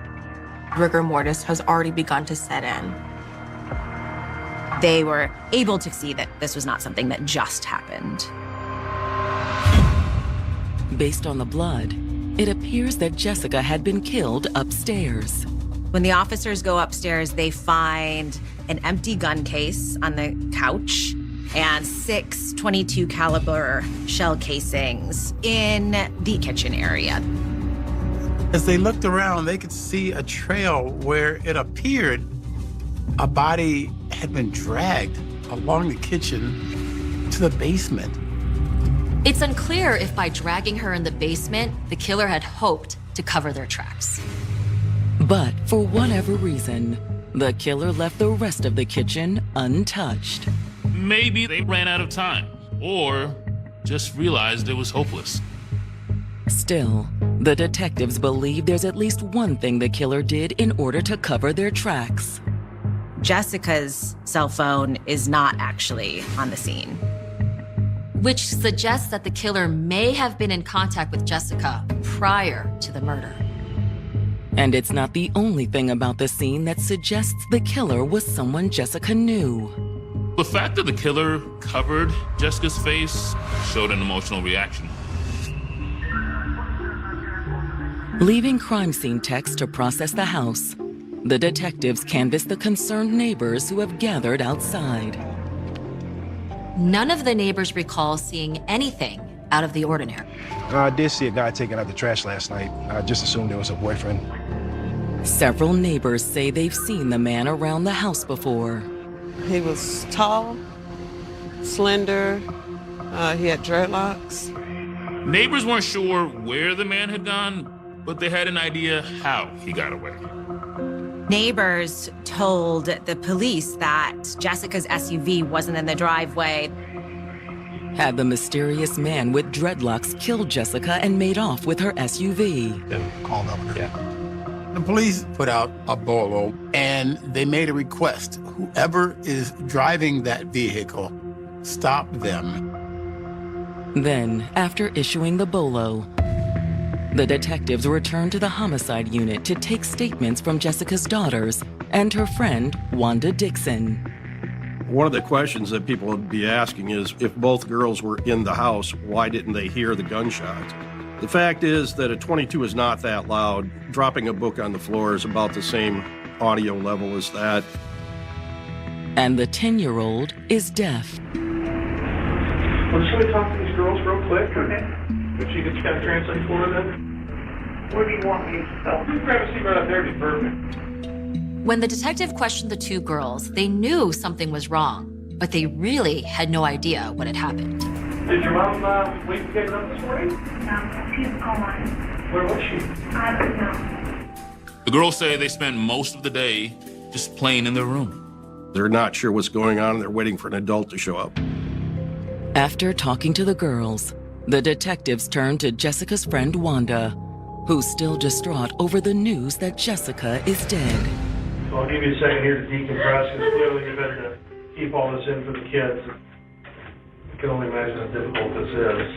Rigor mortis has already begun to set in. They were able to see that this was not something that just happened. Based on the blood, it appears that Jessica had been killed upstairs. When the officers go upstairs, they find an empty gun case on the couch and 6 .22 caliber shell casings in the kitchen area. As they looked around, they could see a trail where it appeared a body had been dragged along the kitchen to the basement. It's unclear if by dragging her in the basement, the killer had hoped to cover their tracks. But for whatever reason, the killer left the rest of the kitchen untouched. Maybe they ran out of time, or just realized it was hopeless. Still, the detectives believe there's at least one thing the killer did in order to cover their tracks. Jessica's cell phone is not actually on the scene, which suggests that the killer may have been in contact with Jessica prior to the murder. And it's not the only thing about the scene that suggests the killer was someone Jessica knew. The fact that the killer covered Jessica's face showed an emotional reaction. Leaving crime scene techs to process the house, the detectives canvass the concerned neighbors who have gathered outside. None of the neighbors recall seeing anything out of the ordinary. I did see a guy taking out the trash last night. I just assumed it was a boyfriend. Several neighbors say they've seen the man around the house before. He was tall, slender, he had dreadlocks. Neighbors weren't sure where the man had gone, but they had an idea how he got away. Neighbors told the police that Jessica's SUV wasn't in the driveway. Had the mysterious man with dreadlocks killed Jessica and made off with her SUV? Called up. Yeah. The police put out a bolo and they made a request. Whoever is driving that vehicle, stop them. Then, after issuing the bolo, the detectives returned to the homicide unit to take statements from Jessica's daughters and her friend, Wanda Dixon. One of the questions that people would be asking is, if both girls were in the house, why didn't they hear the gunshots? The fact is that a .22 is not that loud. Dropping a book on the floor is about the same audio level as that. And the 10-year-old is deaf. Well, just let me talk to these girls real quick, okay? If she could kind of translate for her then. What do you want me to tell? You grab a seat right up there, it'd be perfect. When the detective questioned the two girls, they knew something was wrong, but they really had no idea what had happened. Did your mom wait to get up this morning? No, she's gone. Where was she? I don't know. The girls say they spent most of the day just playing in their room. They're not sure what's going on and they're waiting for an adult to show up. After talking to the girls, the detectives turned to Jessica's friend Wanda, who's still distraught over the news that Jessica is dead. So I'll give you a second here to decompress, because clearly you've had to keep all this in for the kids. I can only imagine how difficult this is.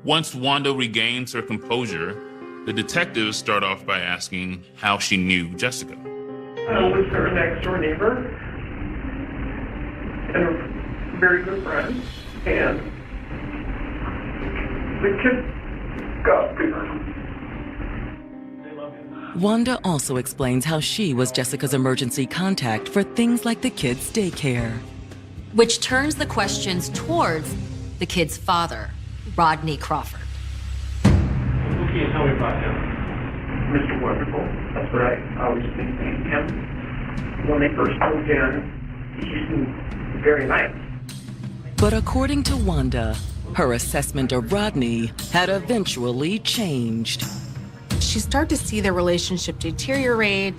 Once Wanda regains her composure, the detectives start off by asking how she knew Jessica. I was her next door neighbor and a very good friend, and the kid got bigger. Wanda also explains how she was Jessica's emergency contact for things like the kids' daycare. Which turns the questions towards the kid's father, Rodney Crawford. Who can you tell me about him? Mr. Wonderful. That's what I always nicknamed him. When they first moved in, he seemed very nice. But according to Wanda, her assessment of Rodney had eventually changed. She started to see their relationship deteriorate.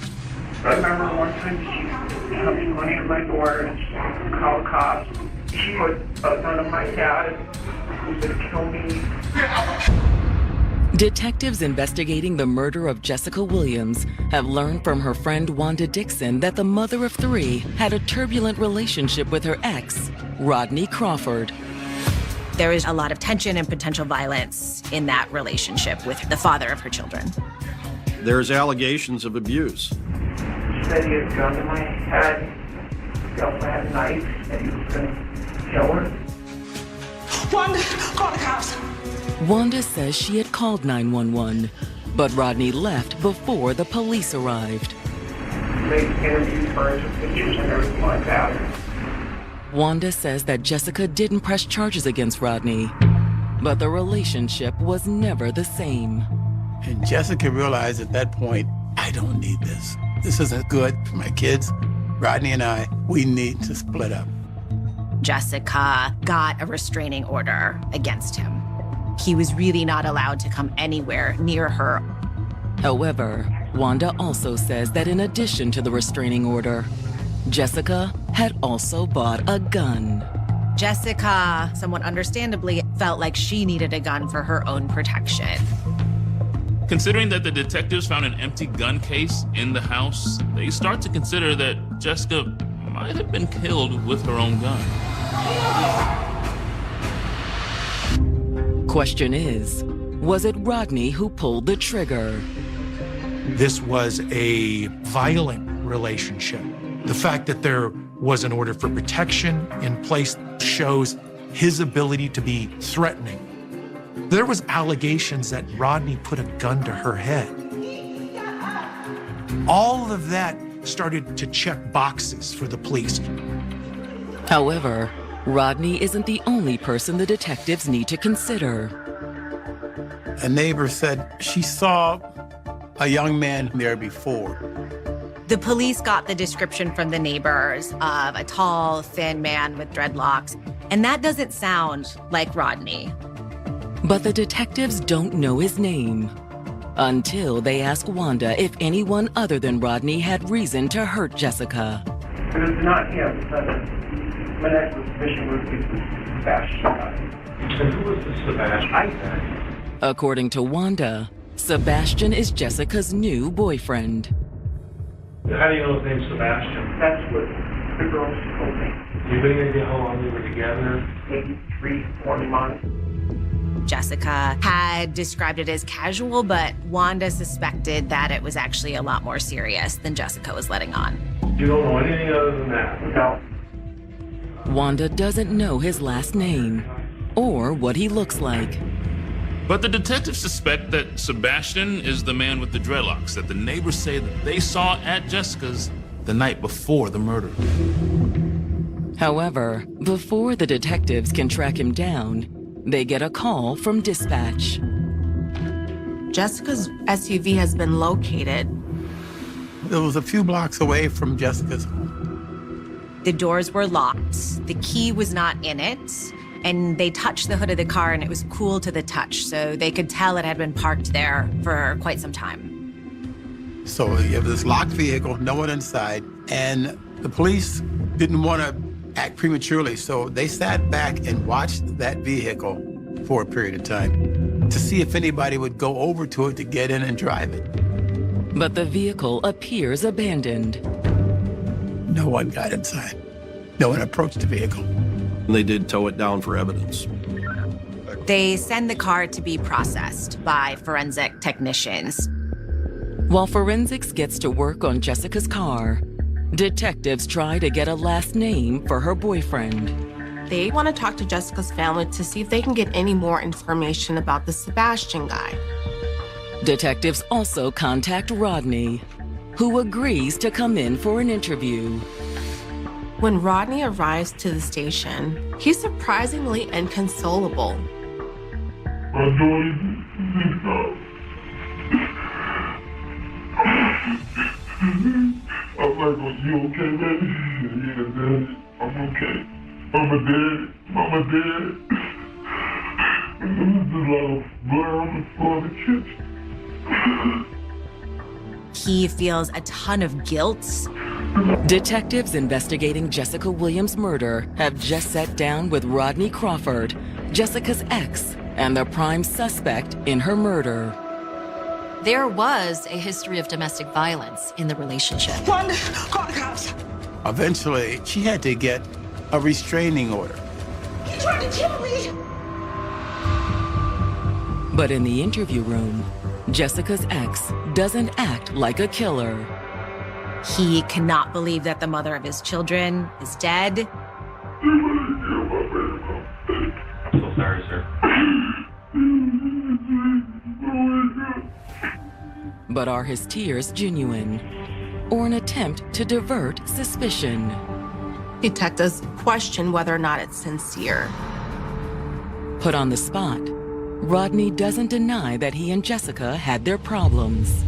I remember one time she having money at my door and she called cops. She put a gun on my dad and he was going to kill me. Detectives investigating the murder of Jessica Williams have learned from her friend Wanda Dixon that the mother of three had a turbulent relationship with her ex, Rodney Crawford. There is a lot of tension and potential violence in that relationship with the father of her children. There's allegations of abuse. He said he had a gun to my head. He also had a knife and he was going to kill her. Wanda, call the cops. Wanda says she had called 911, but Rodney left before the police arrived. They interviewed her and took pictures and everything like that. Wanda says that Jessica didn't press charges against Rodney, but the relationship was never the same. And Jessica realized at that point, I don't need this. This isn't good for my kids. Rodney and I, we need to split up. Jessica got a restraining order against him. He was really not allowed to come anywhere near her. However, Wanda also says that in addition to the restraining order, Jessica had also bought a gun. Jessica, somewhat understandably, felt like she needed a gun for her own protection. Considering that the detectives found an empty gun case in the house, they start to consider that Jessica might have been killed with her own gun. Question is, was it Rodney who pulled the trigger? This was a violent relationship. The fact that there was an order for protection in place shows his ability to be threatening. There was allegations that Rodney put a gun to her head. All of that started to check boxes for the police. However, Rodney isn't the only person the detectives need to consider. A neighbor said she saw a young man there before. The police got the description from the neighbors of a tall, thin man with dreadlocks, and that doesn't sound like Rodney. But the detectives don't know his name until they ask Wanda if anyone other than Rodney had reason to hurt Jessica. But it's not him. My next suspicion was the Sebastian guy. And who was the Sebastian? According to Wanda, Sebastian is Jessica's new boyfriend. How do you know his name's Sebastian? That's what the girl told me. Do you have any idea how long they were together? Maybe 3-4 months. Jessica had described it as casual, but Wanda suspected that it was actually a lot more serious than Jessica was letting on. You don't know anything other than that? No. Wanda doesn't know his last name or what he looks like. But the detectives suspect that Sebastian is the man with the dreadlocks that the neighbors say that they saw at Jessica's the night before the murder. However, before the detectives can track him down, they get a call from dispatch. Jessica's SUV has been located. It was a few blocks away from Jessica's home. The doors were locked. The key was not in it. And they touched the hood of the car and it was cool to the touch, so they could tell it had been parked there for quite some time. So you have this locked vehicle, no one inside, and the police didn't want to act prematurely, so they sat back and watched that vehicle for a period of time to see if anybody would go over to it to get in and drive it. But the vehicle appears abandoned. No one got inside. No one approached the vehicle. And they did tow it down for evidence. They send the car to be processed by forensic technicians. While forensics gets to work on Jessica's car, detectives try to get a last name for her boyfriend. They want to talk to Jessica's family to see if they can get any more information about the Sebastian guy. Detectives also contact Rodney, who agrees to come in for an interview. When Rodney arrives to the station, he's surprisingly inconsolable. I'm like, are you okay, baby? Yeah, Daddy, I'm okay. Mama dead. There's a lot of blood on the floor of the kitchen. He feels a ton of guilt. Detectives investigating Jessica Williams' murder have just sat down with Rodney Crawford, Jessica's ex, and the prime suspect in her murder. There was a history of domestic violence in the relationship. Wanda, call the cops. Eventually, she had to get a restraining order. He tried to kill me. But in the interview room, Jessica's ex doesn't act like a killer. He cannot believe that the mother of his children is dead. I'm so sorry, sir. But are his tears genuine? Or an attempt to divert suspicion? Detectives question whether or not it's sincere. Put on the spot, Rodney doesn't deny that he and Jessica had their problems.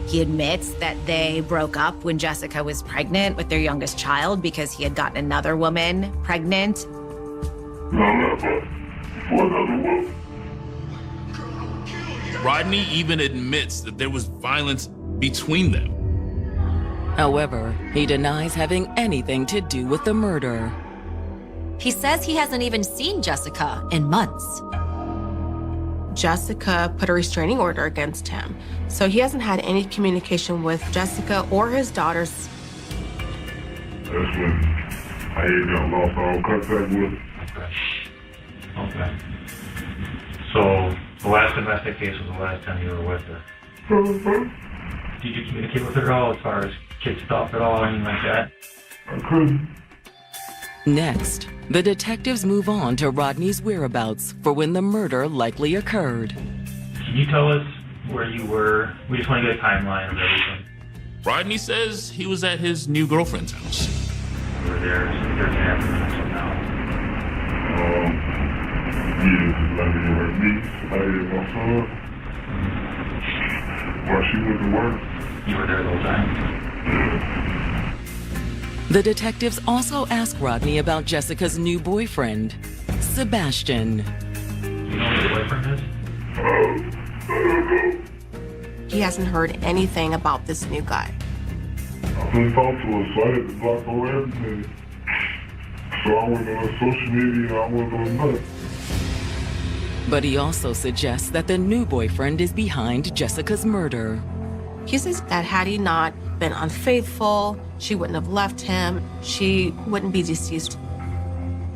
He admits that they broke up when Jessica was pregnant with their youngest child because he had gotten another woman pregnant. Rodney even admits that there was violence between them. However, he denies having anything to do with the murder. He says he hasn't even seen Jessica in months. Jessica put a restraining order against him, so he hasn't had any communication with Jessica or his daughters. That's when I got lost all contact with. Okay. So the last domestic case was the last time you were with her. Did you communicate with her at all as far as kid stuff at all, anything like that? I couldn't. Next, the detectives move on to Rodney's whereabouts for when the murder likely occurred. Can you tell us where you were? We just want to get a timeline of everything. Rodney says he was at his new girlfriend's house. You were there 13 after minutes from now. Yeah, like me, I and my son. While she went to work. You were there the whole time? The detectives also ask Rodney about Jessica's new boyfriend, Sebastian. Do you know who the boyfriend is? He hasn't heard anything about this new guy. I couldn't talk to her, so I had to block her everything. So I went on social media and I went on nuts. But he also suggests that the new boyfriend is behind Jessica's murder. He says that had he not been unfaithful, she wouldn't have left him. She wouldn't be deceased.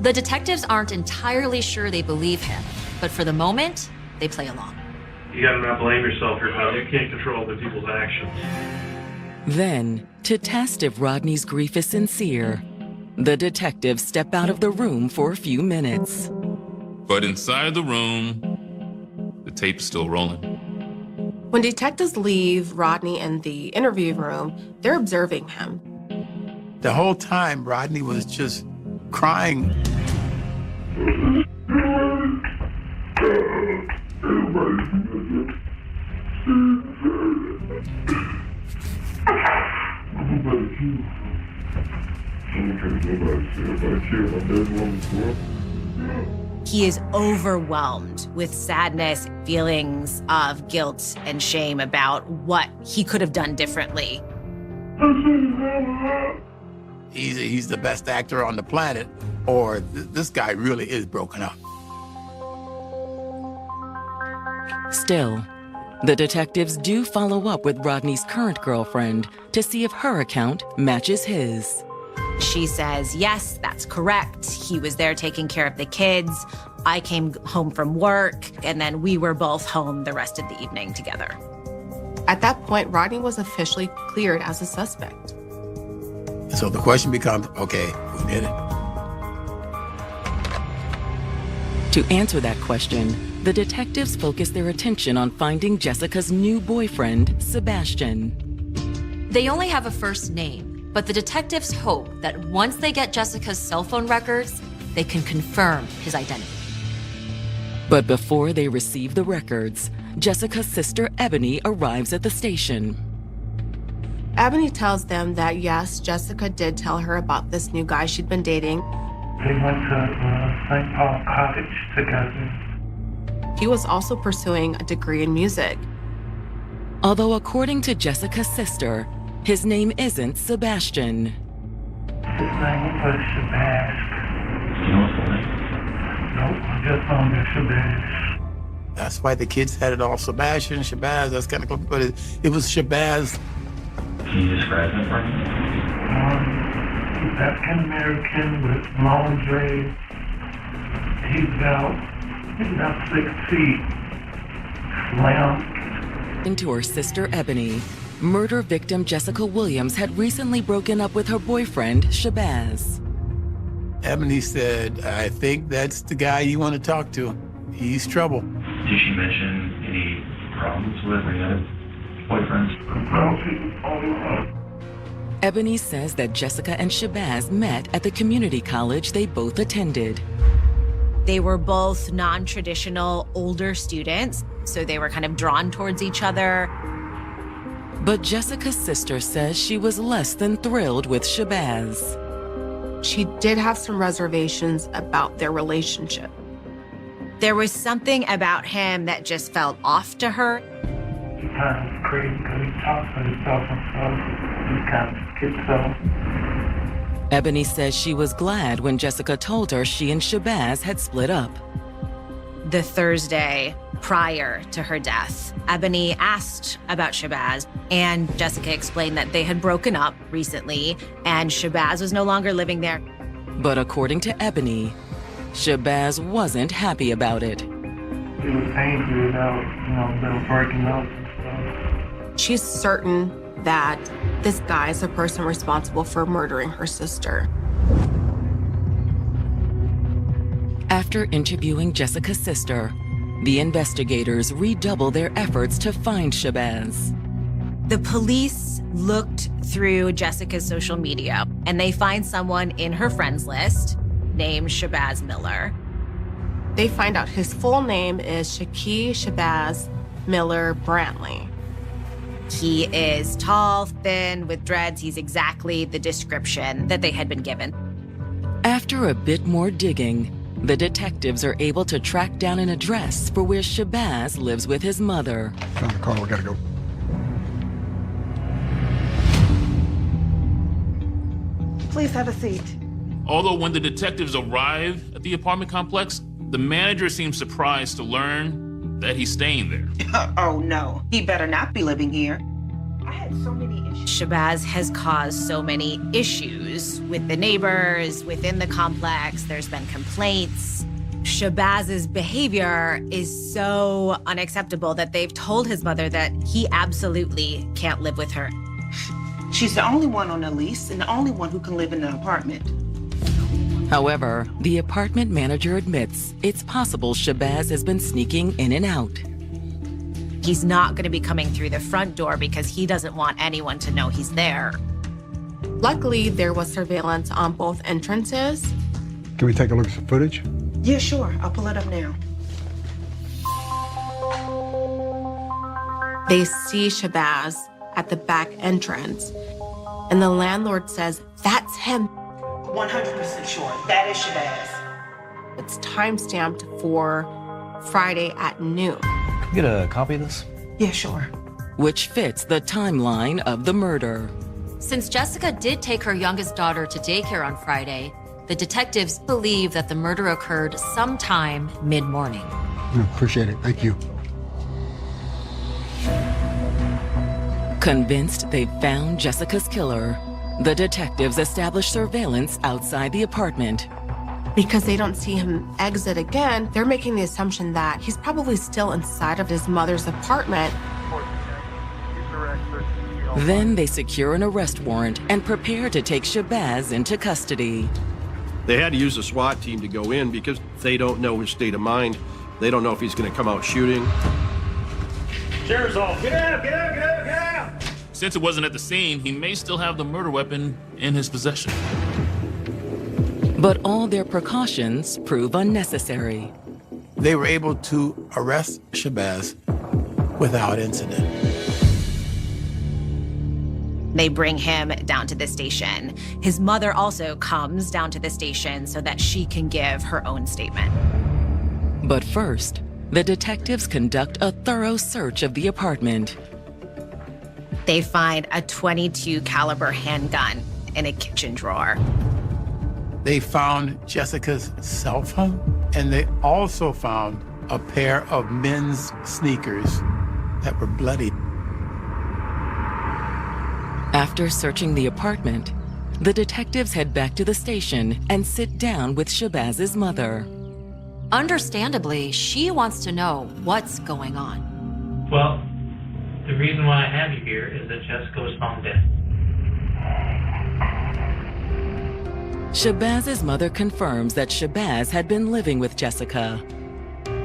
The detectives aren't entirely sure they believe him, but for the moment, they play along. You gotta not blame yourself here, pal. You can't control other people's actions. Then, to test if Rodney's grief is sincere, the detectives step out of the room for a few minutes. But inside the room, the tape's still rolling. When detectives leave Rodney in the interview room, they're observing him. The whole time, Rodney was just crying. He is overwhelmed with sadness, feelings of guilt and shame about what he could have done differently. He's the best actor on the planet, or this guy really is broken up. Still, the detectives do follow up with Rodney's current girlfriend to see if her account matches his. She says, yes, that's correct. He was there taking care of the kids. I came home from work, and then we were both home the rest of the evening together. At that point, Rodney was officially cleared as a suspect. So the question becomes, okay, who did it? To answer that question, the detectives focus their attention on finding Jessica's new boyfriend, Sebastian. They only have a first name, but the detectives hope that once they get Jessica's cell phone records, they can confirm his identity. But before they receive the records, Jessica's sister Ebony arrives at the station. Ebony tells them that yes, Jessica did tell her about this new guy she'd been dating. They went to St. Paul Cottage together. He was also pursuing a degree in music. Although according to Jessica's sister, his name isn't Sebastian. His name was Shabazz. You know his full name? Nope, I just found it Shabazz. That's why the kids had it all Sebastian, Shabazz, that's kind of cool, but it was Shabazz. Can you describe him for me? He's African-American with long dreads. He's about 6 feet. Slim. Into her sister Ebony, murder victim Jessica Williams had recently broken up with her boyfriend, Shabazz. Ebony said, I think that's the guy you want to talk to. He's trouble. Did she mention any problems with any other boyfriends? Ebony says that Jessica and Shabazz met at the community college they both attended. They were both non-traditional older students, so they were kind of drawn towards each other. But Jessica's sister says she was less than thrilled with Shabazz. She did have some reservations about their relationship. There was something about him that just felt off to her. He kind of crazy because he talks for himself and stuff. He kind of schizo. Ebony says she was glad when Jessica told her she and Shabazz had split up. The Thursday prior to her death, Ebony asked about Shabazz, and Jessica explained that they had broken up recently, and Shabazz was no longer living there. But according to Ebony, Shabazz wasn't happy about it. It was angry about, them breaking up and stuff. She's certain that this guy is the person responsible for murdering her sister. After interviewing Jessica's sister, the investigators redouble their efforts to find Shabazz. The police looked through Jessica's social media, and they find someone in her friends list named Shabazz Miller. They find out his full name is Shaki Shabazz Miller Brantley. He is tall, thin, with dreads. He's exactly the description that they had been given. After a bit more digging, the detectives are able to track down an address for where Shabazz lives with his mother. Found the car, we gotta go. Please have a seat. Although when the detectives arrive at the apartment complex, the manager seems surprised to learn that he's staying there. Oh no, he better not be living here. I had so many issues. Shabazz has caused so many issues with the neighbors, within the complex. There's been complaints. Shabazz's behavior is so unacceptable that they've told his mother that he absolutely can't live with her. She's the only one on the lease and the only one who can live in the apartment. However, the apartment manager admits it's possible Shabazz has been sneaking in and out. He's not going to be coming through the front door because he doesn't want anyone to know he's there. Luckily, there was surveillance on both entrances. Can we take a look at some footage? Yeah, sure. I'll pull it up now. They see Shabazz at the back entrance, and the landlord says, "That's him." 100% sure. That is Shabazz. It's time-stamped for Friday at noon. Get a copy of this? Yeah, sure. Which fits the timeline of the murder. Since Jessica did take her youngest daughter to daycare on Friday, the detectives believe that the murder occurred sometime mid-morning. Appreciate it. Thank you. Convinced they've found Jessica's killer, the detectives establish surveillance outside the apartment. Because they don't see him exit again, they're making the assumption that he's probably still inside of his mother's apartment. Then they secure an arrest warrant and prepare to take Shabazz into custody. They had to use a SWAT team to go in because they don't know his state of mind. They don't know if he's going to come out shooting. Sheriff's off. Get out, get out, get out, get out! Since it wasn't at the scene, he may still have the murder weapon in his possession. But all their precautions prove unnecessary. They were able to arrest Shabazz without incident. They bring him down to the station. His mother also comes down to the station so that she can give her own statement. But first, the detectives conduct a thorough search of the apartment. They find a .22 caliber handgun in a kitchen drawer. They found Jessica's cell phone, and they also found a pair of men's sneakers that were bloody. After searching the apartment, the detectives head back to the station and sit down with Shabazz's mother. Understandably, she wants to know what's going on. Well, the reason why I have you here is that Jessica was found dead. Shabazz's mother confirms that Shabazz had been living with Jessica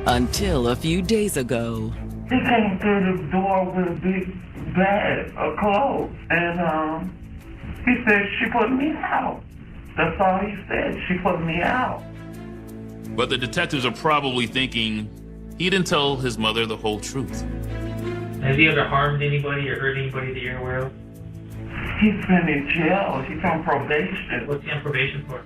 until a few days ago. He came through the door with a big bag of clothes, and he said, "She put me out." That's all he said. She put me out. But the detectives are probably thinking he didn't tell his mother the whole truth. Has he ever harmed anybody or hurt anybody that you're aware of? He's been in jail. He's on probation. What's he on probation for?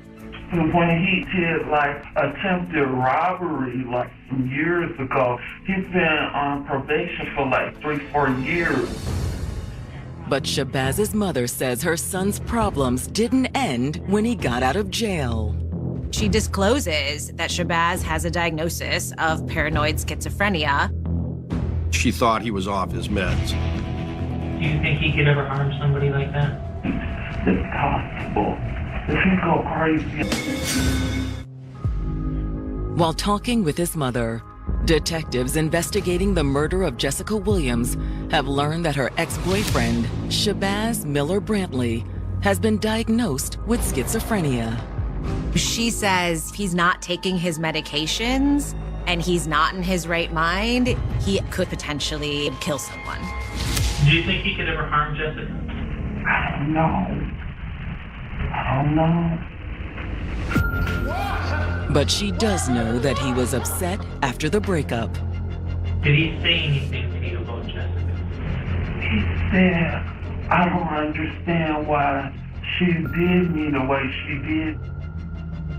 When he did like attempted robbery like some years ago, he's been on probation for like 3-4 years. But Shabaz's mother says her son's problems didn't end when he got out of jail. She discloses that Shabaz has a diagnosis of paranoid schizophrenia. She thought he was off his meds. Do you think he could ever harm somebody like that? It's possible. If he go crazy. While talking with his mother, detectives investigating the murder of Jessica Williams have learned that her ex-boyfriend, Shabaz Miller Brantley, has been diagnosed with schizophrenia. She says he's not taking his medications and he's not in his right mind. He could potentially kill someone. Do you think he could ever harm Jessica? I don't know. But she does know that he was upset after the breakup. Did he say anything to you about Jessica? He said, I don't understand why she did me the way she did.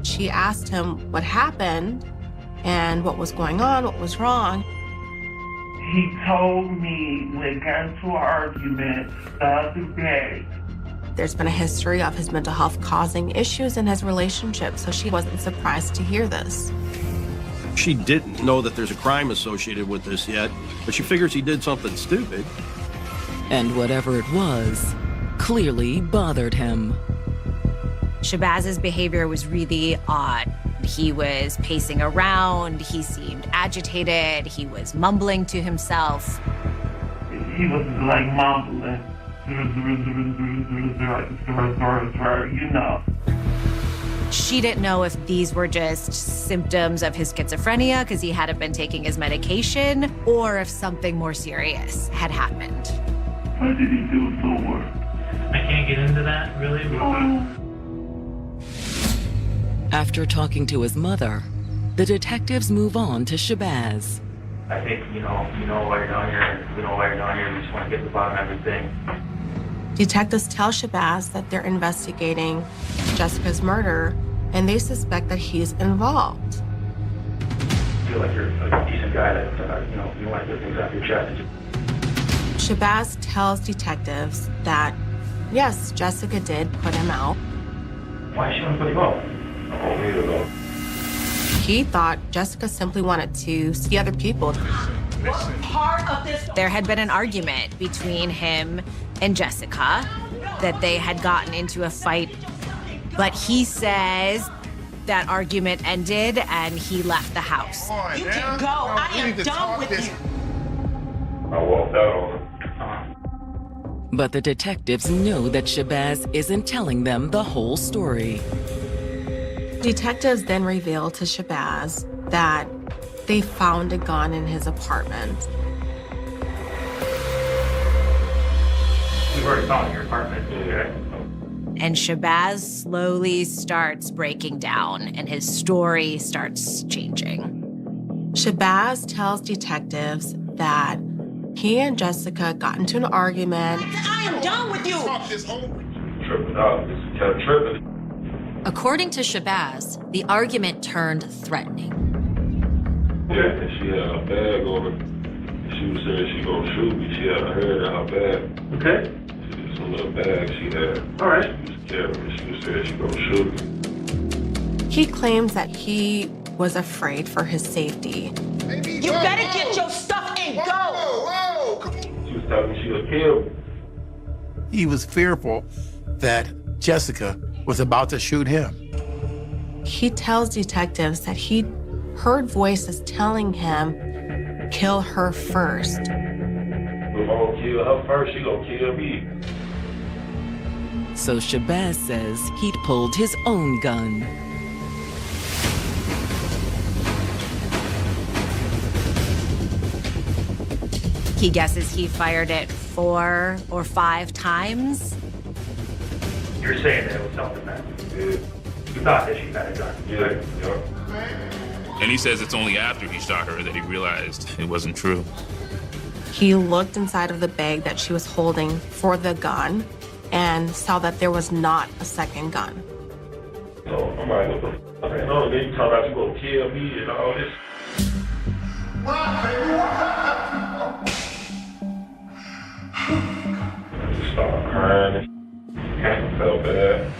She asked him what happened and what was going on, what was wrong. He told me we got into an argument the other day. There's been a history of his mental health causing issues in his relationship, so she wasn't surprised to hear this. She didn't know that there's a crime associated with this yet, but she figures he did something stupid. And whatever it was, clearly bothered him. Shabaz's behavior was really odd. He was pacing around, he seemed agitated, he was mumbling to himself. He was like mumbling. You know. She didn't know if these were just symptoms of his schizophrenia because he hadn't been taking his medication, or if something more serious had happened. What did he do to her? I can't get into that, really. After talking to his mother, the detectives move on to Shabaz. I think, you know why you're down here, you know why you're down here, you just want to get to the bottom of everything. Detectives tell Shabaz that they're investigating Jessica's murder, and they suspect that he's involved. I feel like you're a decent guy that, you want to get things off your chest. Shabaz tells detectives that, yes, Jessica did put him out. Why is she want to put him out? I don't know. He thought Jessica simply wanted to see other people. There had been an argument between him and Jessica, that they had gotten into a fight, but he says that argument ended and he left the house. You can go. I am done with you. I walked out on her. But the detectives know that Shabaz isn't telling them the whole story. Detectives then reveal to Shabaz that they found a gun in his apartment. We've already found it in your apartment. Okay. And Shabaz slowly starts breaking down and his story starts changing. Shabaz tells detectives that he and Jessica got into an argument. I am done with you. Tripping out. Just kept tripping. According to Shabaz, the argument turned threatening. Yeah, and she had a bag on her. She was saying she gonna shoot me. She had a hair in her bag. Okay. Some little bag she had. All right. She was carrying. She was saying she gonna shoot me. He claims that he was afraid for his safety. You better get your stuff and go. She was telling me she would kill me. He was fearful that Jessica was about to shoot him. He tells detectives that he heard voices telling him, kill her first. If I don't kill her first, she gonna kill me. So Shabaz says he'd pulled his own gun. He guesses he fired it 4 or 5 times. You're saying that it was self-defense. You thought that she had a gun. Yeah. And he says it's only after he shot her that he realized it wasn't true. He looked inside of the bag that she was holding for the gun and saw that there was not a second gun. So I'm like, what the fuck? No, then you talk about you gonna kill me and all this. I just started crying. Kind of felt bad.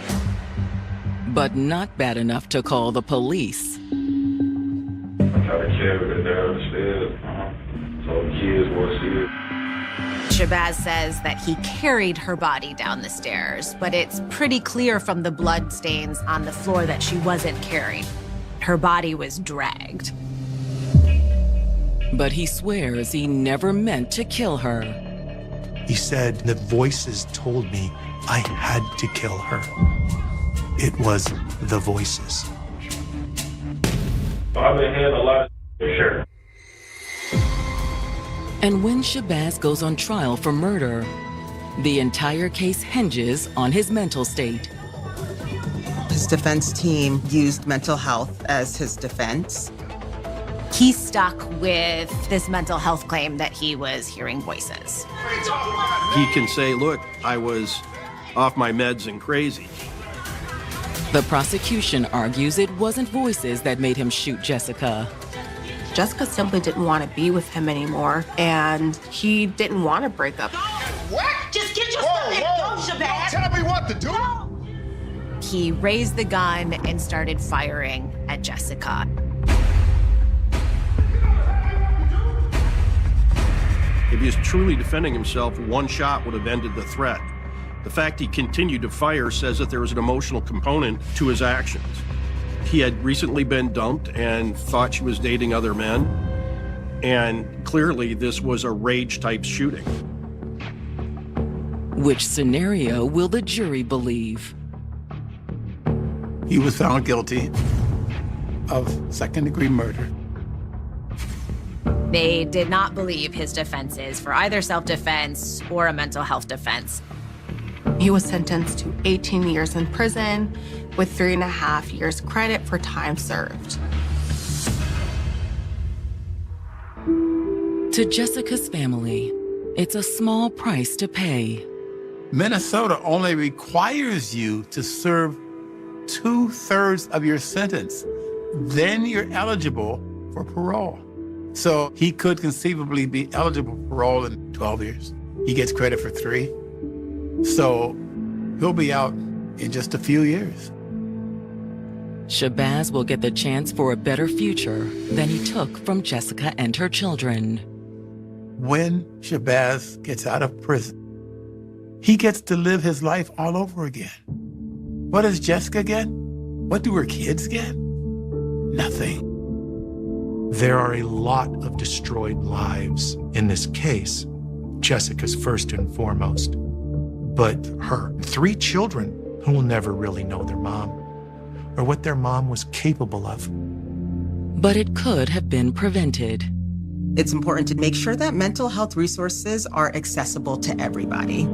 But not bad enough to call the police. I tried to carry her down the stairs. So the kids will see it. Shabazz says that he carried her body down the stairs, but it's pretty clear from the blood stains on the floor that she wasn't carried. Her body was dragged. But he swears he never meant to kill her. He said the voices told me I had to kill her. It was the voices. I've been hearing a lot of sure. And when Shabazz goes on trial for murder, the entire case hinges on his mental state. His defense team used mental health as his defense. He stuck with this mental health claim that he was hearing voices. He can say, look, I was off my meds and crazy. The prosecution argues it wasn't voices that made him shoot Jessica. Jessica simply didn't want to be with him anymore, and he didn't want to break up. What? Just get your stuff and go, Shabazz. Tell me what to do. He raised the gun and started firing at Jessica. If he was truly defending himself, one shot would have ended the threat. The fact he continued to fire says that there was an emotional component to his actions. He had recently been dumped and thought she was dating other men. And clearly this was a rage-type shooting. Which scenario will the jury believe? He was found guilty of second-degree murder. They did not believe his defenses for either self-defense or a mental health defense. He was sentenced to 18 years in prison with 3.5 years credit for time served. To Jessica's family, it's a small price to pay. Minnesota only requires you to serve 2/3 of your sentence. Then you're eligible for parole. So he could conceivably be eligible for parole in 12 years. He gets credit for 3. So he'll be out in just a few years. Shabazz will get the chance for a better future than he took from Jessica and her children. When Shabazz gets out of prison, he gets to live his life all over again. What does Jessica get? What do her kids get? Nothing. There are a lot of destroyed lives in this case, Jessica's first and foremost. But her 3 children who will never really know their mom or what their mom was capable of. But it could have been prevented. It's important to make sure that mental health resources are accessible to everybody.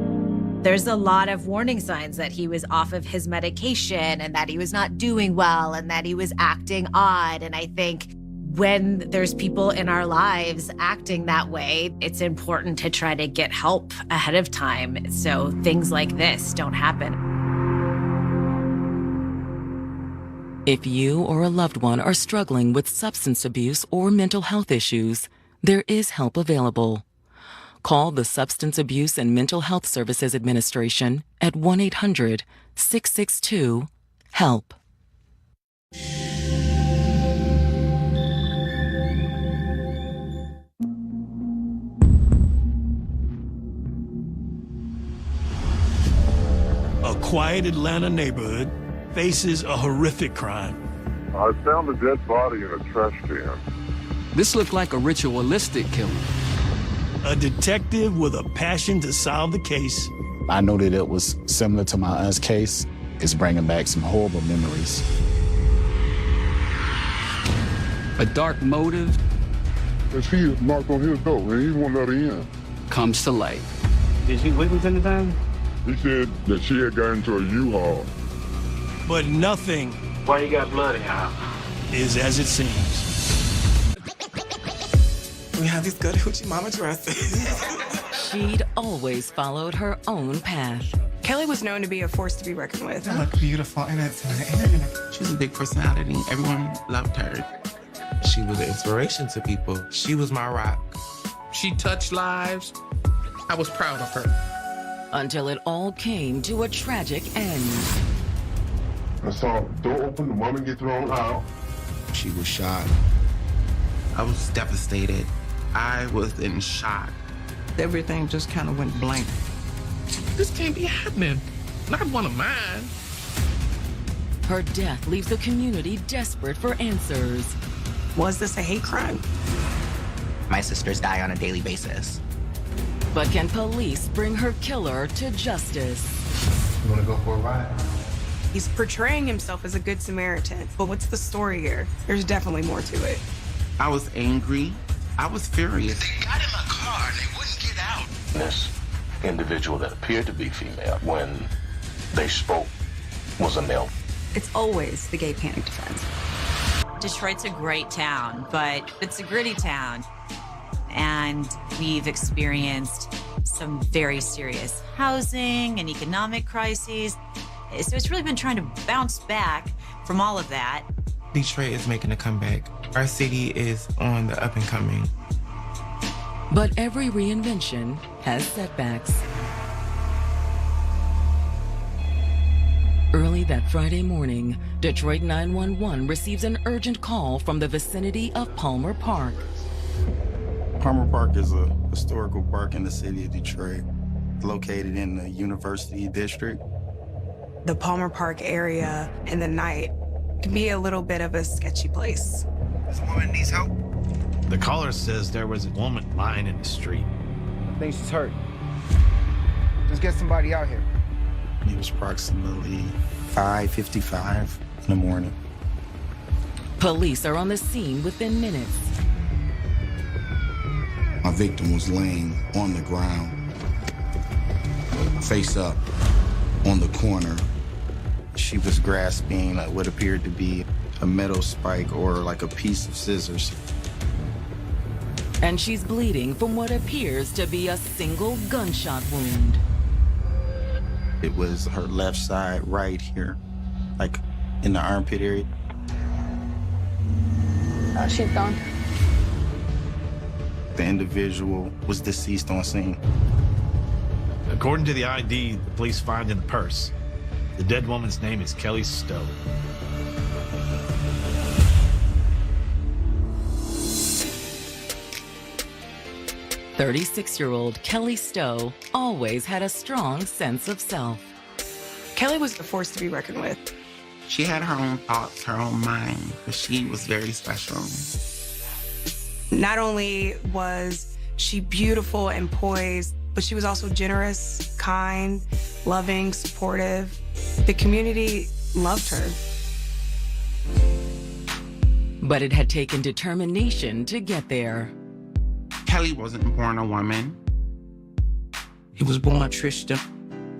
There's a lot of warning signs that he was off of his medication and that he was not doing well and that he was acting odd. And I think when there's people in our lives acting that way, it's important to try to get help ahead of time so things like this don't happen. If you or a loved one are struggling with substance abuse or mental health issues, there is help available. Call the Substance Abuse and Mental Health Services Administration at 1-800-662-HELP. A quiet Atlanta neighborhood faces a horrific crime. I found a dead body in a trash can. This looked like a ritualistic killing. A detective with a passion to solve the case. I know that it was similar to my aunt's case. It's bringing back some horrible memories. A dark motive. And she knocked on his door and he won't let her in. Comes to light. Did she witness anything? He said that she had gotten into a U-Haul. But nothing. Why you got blood in your house? Is as it seems. We have these good hoochie mama dresses. She'd always followed her own path. Kelly was known to be a force to be reckoned with. I look beautiful in it. She was a big personality. Everyone loved her. She was an inspiration to people. She was my rock. She touched lives. I was proud of her. until it all came to a tragic end. I saw the door open, the woman get thrown out. She was shot. I was devastated. I was in shock. Everything just kind of went blank. This can't be happening. Not one of mine. Her death leaves the community desperate for answers. Was this a hate crime? My sisters die on a daily basis. But can police bring her killer to justice? You want to go for a ride? He's portraying himself as a good Samaritan. But what's the story here? There's definitely more to it. I was angry. I was furious. They got in my car and they wouldn't get out. This individual that appeared to be female, when they spoke, was a male. It's always the gay panic defense. Detroit's a great town, but it's a gritty town. And we've experienced some very serious housing and economic crises. So it's really been trying to bounce back from all of that. Detroit is making a comeback. Our city is on the up and coming. But every reinvention has setbacks. Early that Friday morning, Detroit 911 receives an urgent call from the vicinity of Palmer Park. Palmer Park is a historical park in the city of Detroit, located in the University District. The Palmer Park area in the night can be a little bit of a sketchy place. This woman needs help. The caller says there was a woman lying in the street. I think she's hurt. Just get somebody out here. It was approximately 5:55 in the morning. Police are on the scene within minutes. My victim was laying on the ground, face up, on the corner. She was grasping what appeared to be a metal spike or like a piece of scissors. And she's bleeding from what appears to be a single gunshot wound. It was her left side right here, like in the armpit area. She's gone. The individual was deceased on scene. According to the ID the police find in the purse, the dead woman's name is Kelly Stowe. "36-year-old Kelly Stowe always had a strong sense of self. Kelly was a force to be reckoned with. She had her own thoughts, her own mind, but she was very special. Not only was she beautiful and poised, but she was also generous, kind, loving, supportive. The community loved her. But it had taken determination to get there. Kelly wasn't born a woman. He was born Tristan.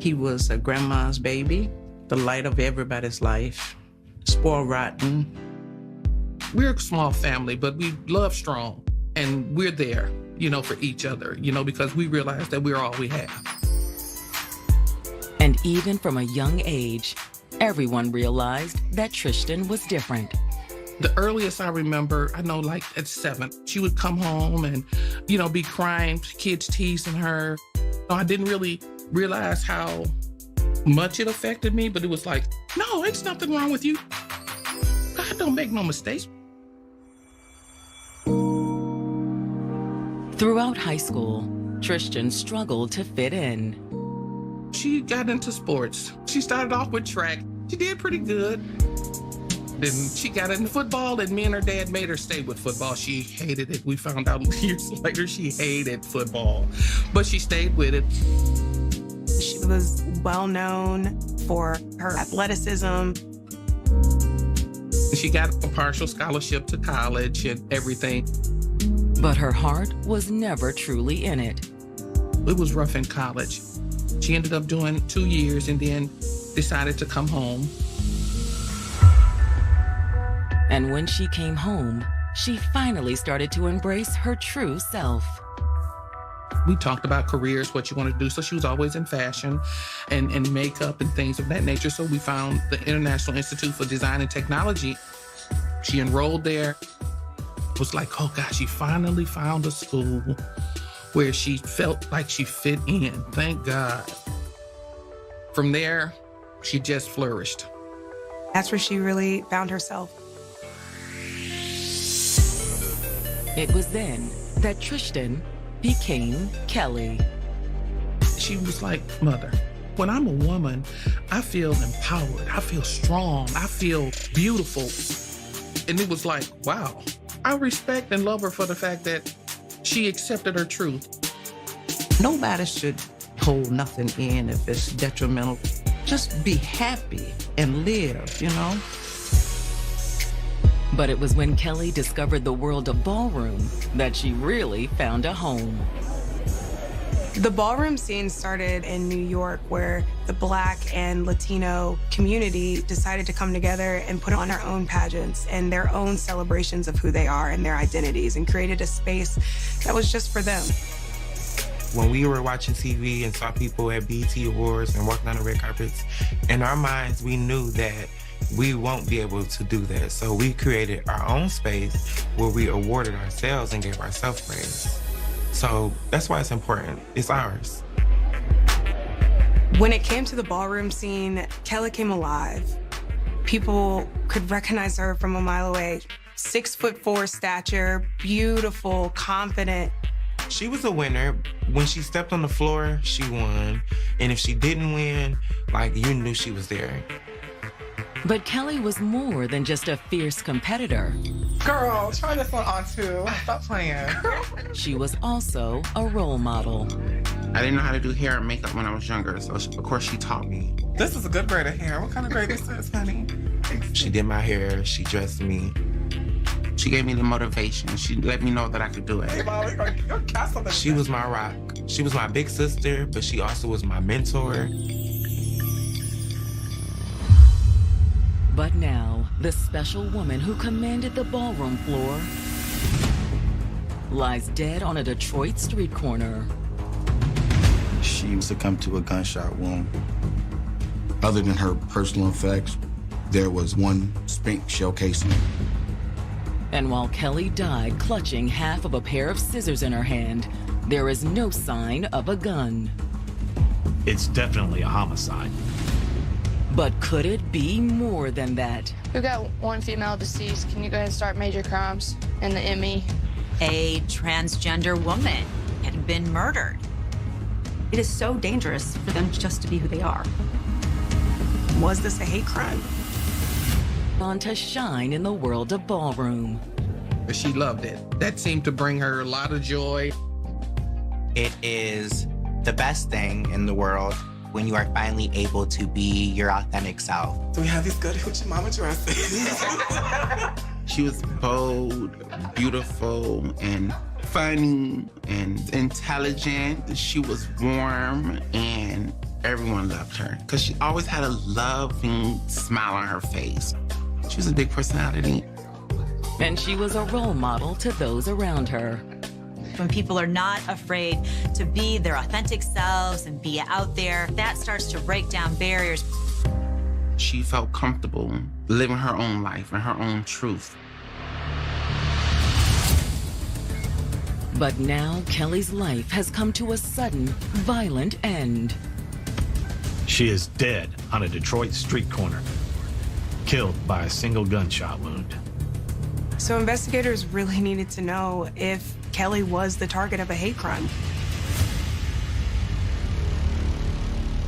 He was a grandma's baby, the light of everybody's life, spoiled rotten. We're a small family, but we love strong. And we're there, for each other, because we realize that we're all we have. And even from a young age, everyone realized that Tristan was different. The earliest I remember, I know like at 7, she would come home and, be crying, kids teasing her. I didn't really realize how much it affected me, but it was like, no, it's nothing wrong with you. God don't make no mistakes. Throughout high school, Tristan struggled to fit in. She got into sports. She started off with track. She did pretty good. Then she got into football, and me and her dad made her stay with football. She hated it. We found out years later she hated football, but she stayed with it. She was well known for her athleticism. She got a partial scholarship to college and everything. But her heart was never truly in it. It was rough in college. She ended up doing 2 years and then decided to come home. And when she came home, she finally started to embrace her true self. We talked about careers, what you want to do. So she was always in fashion and makeup and things of that nature. So we found the International Institute for Design and Technology. She enrolled there. It was like, oh gosh, she finally found a school where she felt like she fit in. Thank God. From there, she just flourished. That's where she really found herself. It was then that Tristan became Kelly. She was like mother. When I'm a woman, I feel empowered. I feel strong. I feel beautiful. And it was like, wow. I respect and love her for the fact that she accepted her truth. Nobody should hold nothing in if it's detrimental. Just be happy and live, you know? But it was when Kelly discovered the world of ballroom that she really found a home. The ballroom scene started in New York, where the Black and Latino community decided to come together and put on their own pageants and their own celebrations of who they are and their identities, and created a space that was just for them. When we were watching TV and saw people at BET Awards and walking on the red carpets, in our minds, we knew that we won't be able to do that. So we created our own space where we awarded ourselves and gave ourselves praise. So that's why it's important. It's ours. When it came to the ballroom scene, Kelly came alive. People could recognize her from a mile away. 6'4" stature, beautiful, confident. She was a winner. When she stepped on the floor, she won. And if she didn't win, like, you knew she was there. But Kelly was more than just a fierce competitor. Girl, try this one on too. Stop playing. She was also a role model. I didn't know how to do hair and makeup when I was younger, so of course she taught me. This is a good braid of hair. What kind of braid is this, honey? She did my hair, she dressed me. She gave me the motivation. She let me know that I could do it. She was my rock. She was my big sister, but she also was my mentor. But now, the special woman who commanded the ballroom floor lies dead on a Detroit street corner. She succumbed to a gunshot wound. Other than her personal effects, there was one spent shell casing. And while Kelly died clutching half of a pair of scissors in her hand, there is no sign of a gun. It's definitely a homicide. But could it be more than that? We've got one female deceased. Can you go ahead and start major crimes in the ME? A transgender woman had been murdered. It is so dangerous for them just to be who they are. Was this a hate crime? On to shine in the world of ballroom. She loved it. That seemed to bring her a lot of joy. It is the best thing in the world when you are finally able to be your authentic self. Do we have these good hoochie mama dresses? She was bold, beautiful, and funny, and intelligent. She was warm, and everyone loved her because she always had a loving smile on her face. She was a big personality. And she was a role model to those around her. When people are not afraid to be their authentic selves and be out there, that starts to break down barriers. She felt comfortable living her own life and her own truth. But now Kelly's life has come to a sudden, violent end. She is dead on a Detroit street corner, killed by a single gunshot wound. So investigators really needed to know if Kelly was the target of a hate crime.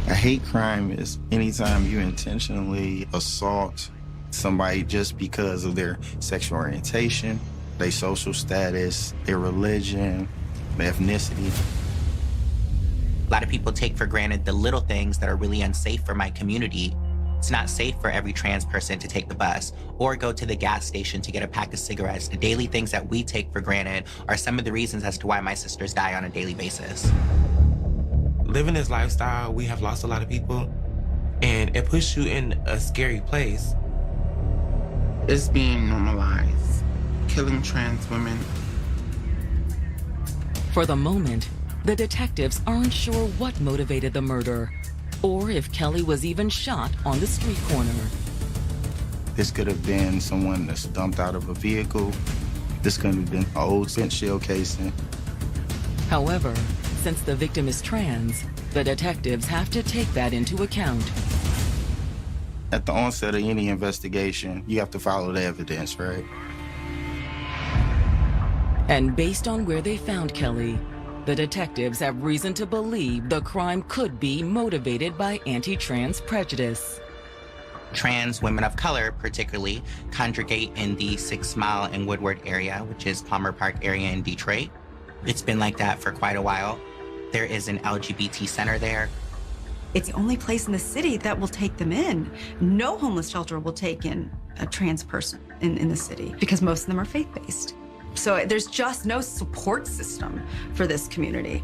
A hate crime is anytime you intentionally assault somebody just because of their sexual orientation, their social status, their religion, their ethnicity. A lot of people take for granted the little things that are really unsafe for my community. It's not safe for every trans person to take the bus or go to the gas station to get a pack of cigarettes. The daily things that we take for granted are some of the reasons as to why my sisters die on a daily basis. Living this lifestyle, we have lost a lot of people, and it puts you in a scary place. It's being normalized, killing trans women. For the moment, the detectives aren't sure what motivated the murder, or if Kelly was even shot on the street corner. This could have been someone that's dumped out of a vehicle. This could have been an old spent shell casing. However, since the victim is trans, The detectives have to take that into account. At the onset of any investigation, you have to follow the evidence, right? And based on where they found Kelly, the detectives have reason to believe the crime could be motivated by anti-trans prejudice. Trans women of color, particularly, congregate in the 6 Mile and Woodward area, which is Palmer Park area in Detroit. It's been like that for quite a while. There is an LGBT center there. It's the only place in the city that will take them in. No homeless shelter will take in a trans person in the city because most of them are faith-based. So there's just no support system for this community.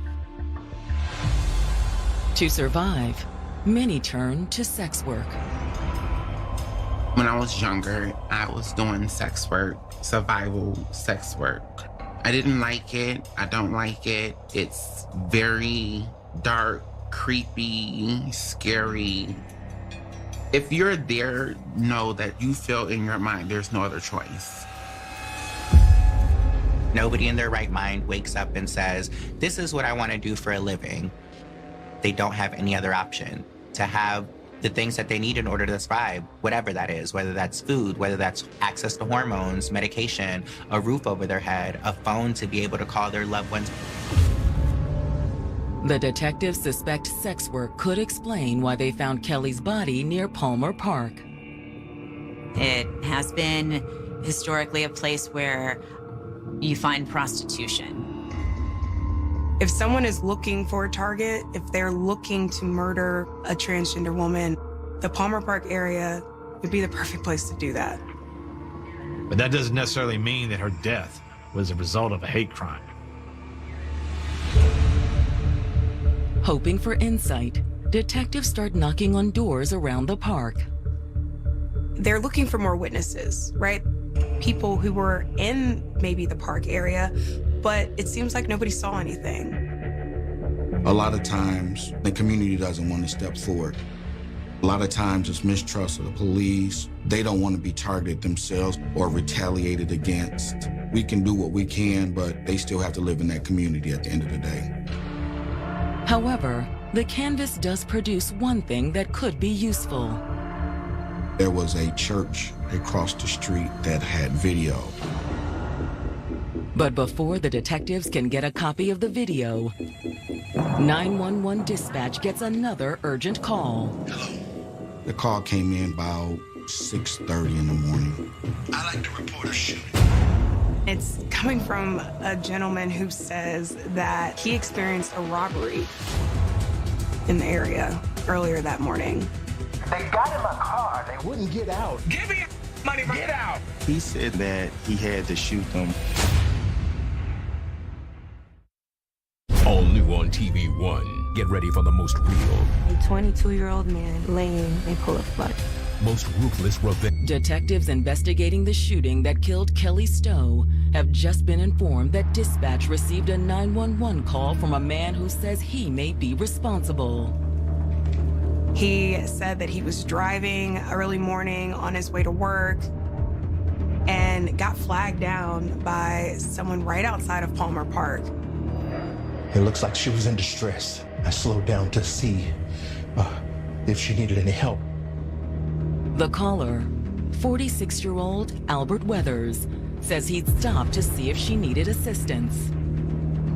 To survive, many turn to sex work. When I was younger, I was doing sex work, survival sex work. I didn't like it. I don't like it. It's very dark, creepy, scary. If you're there, know that you feel in your mind there's no other choice. Nobody in their right mind wakes up and says, this is what I want to do for a living. They don't have any other option to have the things that they need in order to survive, whatever that is, whether that's food, whether that's access to hormones, medication, a roof over their head, a phone to be able to call their loved ones. The detectives suspect sex work could explain why they found Kelly's body near Palmer Park. It has been historically a place where you find prostitution. If someone is looking for a target, if they're looking to murder a transgender woman, the Palmer Park area would be the perfect place to do that. But that doesn't necessarily mean that her death was a result of a hate crime. Hoping for insight, detectives start knocking on doors around the park. They're looking for more witnesses, right? People who were in maybe the park area, but it seems like nobody saw anything. A lot of times, the community doesn't want to step forward. A lot of times, it's mistrust of the police. They don't want to be targeted themselves or retaliated against. We can do what we can, but they still have to live in that community at the end of the day. However, the canvas does produce one thing that could be useful. There was a church across the street that had video. But before the detectives can get a copy of the video, 911 dispatch gets another urgent call. The call came in about 6:30 in the morning. I'd like to report a shooting. It's coming from a gentleman who says that he experienced a robbery in the area earlier that morning. They got in my car. They wouldn't get out. Give me money, get out. He said that he had to shoot them. All new on TV 1. Get ready for the most real, A 22-year-old man laying in pool of blood. most ruthless revenge. Detectives investigating the shooting that killed Kelly Stowe have just been informed that dispatch received a 911 call from a man who says he may be responsible. He said that he was driving early morning on his way to work and got flagged down by someone right outside of Palmer Park. It looks like she was in distress. I slowed down to see if she needed any help. The caller, 46-year-old Albert Weathers, says he'd stopped to see if she needed assistance.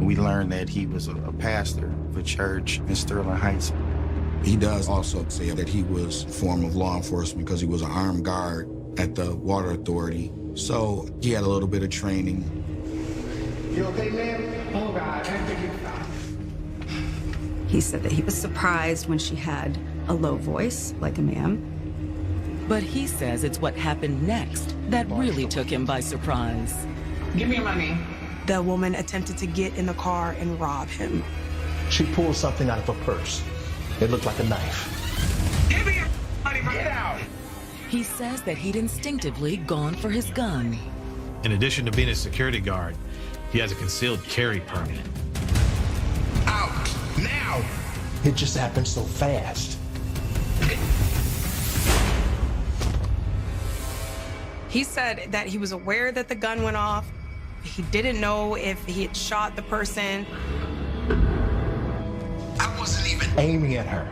We learned that he was a pastor of a church in Sterling Heights. He does also say that he was a form of law enforcement because he was an armed guard at the Water Authority. So he had a little bit of training. You okay, man? Oh, God, I think you're fine. He said that he was surprised when she had a low voice, like a man. But he says it's what happened next that really took him by surprise. Give me your money. The woman attempted to get in the car and rob him. She pulled something out of her purse. It looked like a knife. Give me your money. Get out. He says that he'd instinctively gone for his gun. In addition to being a security guard, he has a concealed carry permit. Out now! It just happened so fast. He said that he was aware that the gun went off. He didn't know if he had shot the person. I wasn't even aiming at her.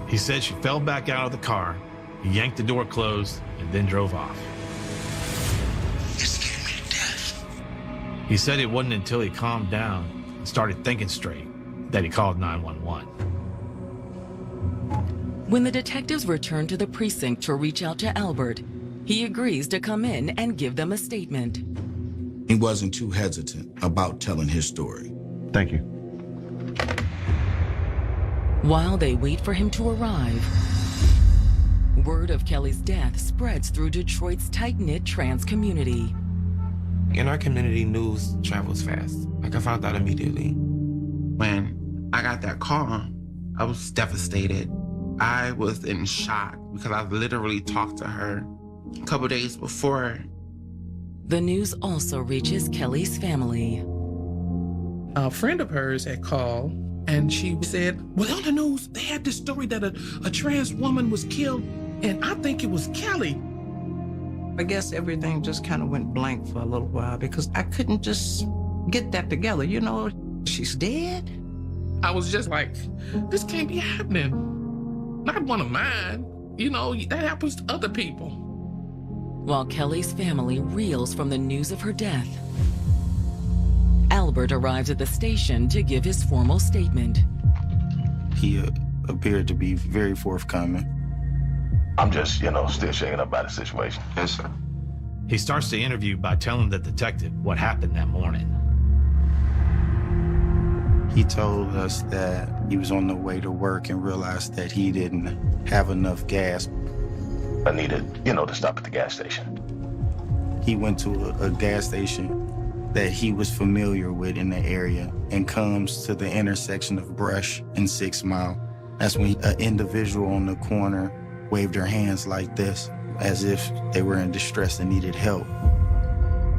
He said she fell back out of the car, he yanked the door closed, and then drove off. It scared me to death. He said it wasn't until he calmed down and started thinking straight that he called 911. When the detectives return to the precinct to reach out to Albert, he agrees to come in and give them a statement. He wasn't too hesitant about telling his story. Thank you. While they wait for him to arrive, word of Kelly's death spreads through Detroit's tight-knit trans community. In our community, news travels fast. Like, I found out immediately. When I got that call, I was devastated. I was in shock because I literally talked to her a couple days before. The news also reaches Kelly's family. A friend of hers had called and she said, well, on the news, they had this story that a trans woman was killed, and I think it was Kelly. I guess everything just kind of went blank for a little while because I couldn't just get that together. You know, she's dead. I was just like, this can't be happening. Not one of mine. You know, that happens to other people. While Kelly's family reels from the news of her death, Albert arrives at the station to give his formal statement. He appeared to be very forthcoming. I'm just, still shaken up by the situation. Yes, sir. He starts the interview by telling the detective what happened that morning. He told us that he was on the way to work and realized that he didn't have enough gas. I needed, to stop at the gas station. He went to a gas station that he was familiar with in the area and comes to the intersection of Brush and 6 Mile. That's when an individual on the corner waved their hands like this, as if they were in distress and needed help.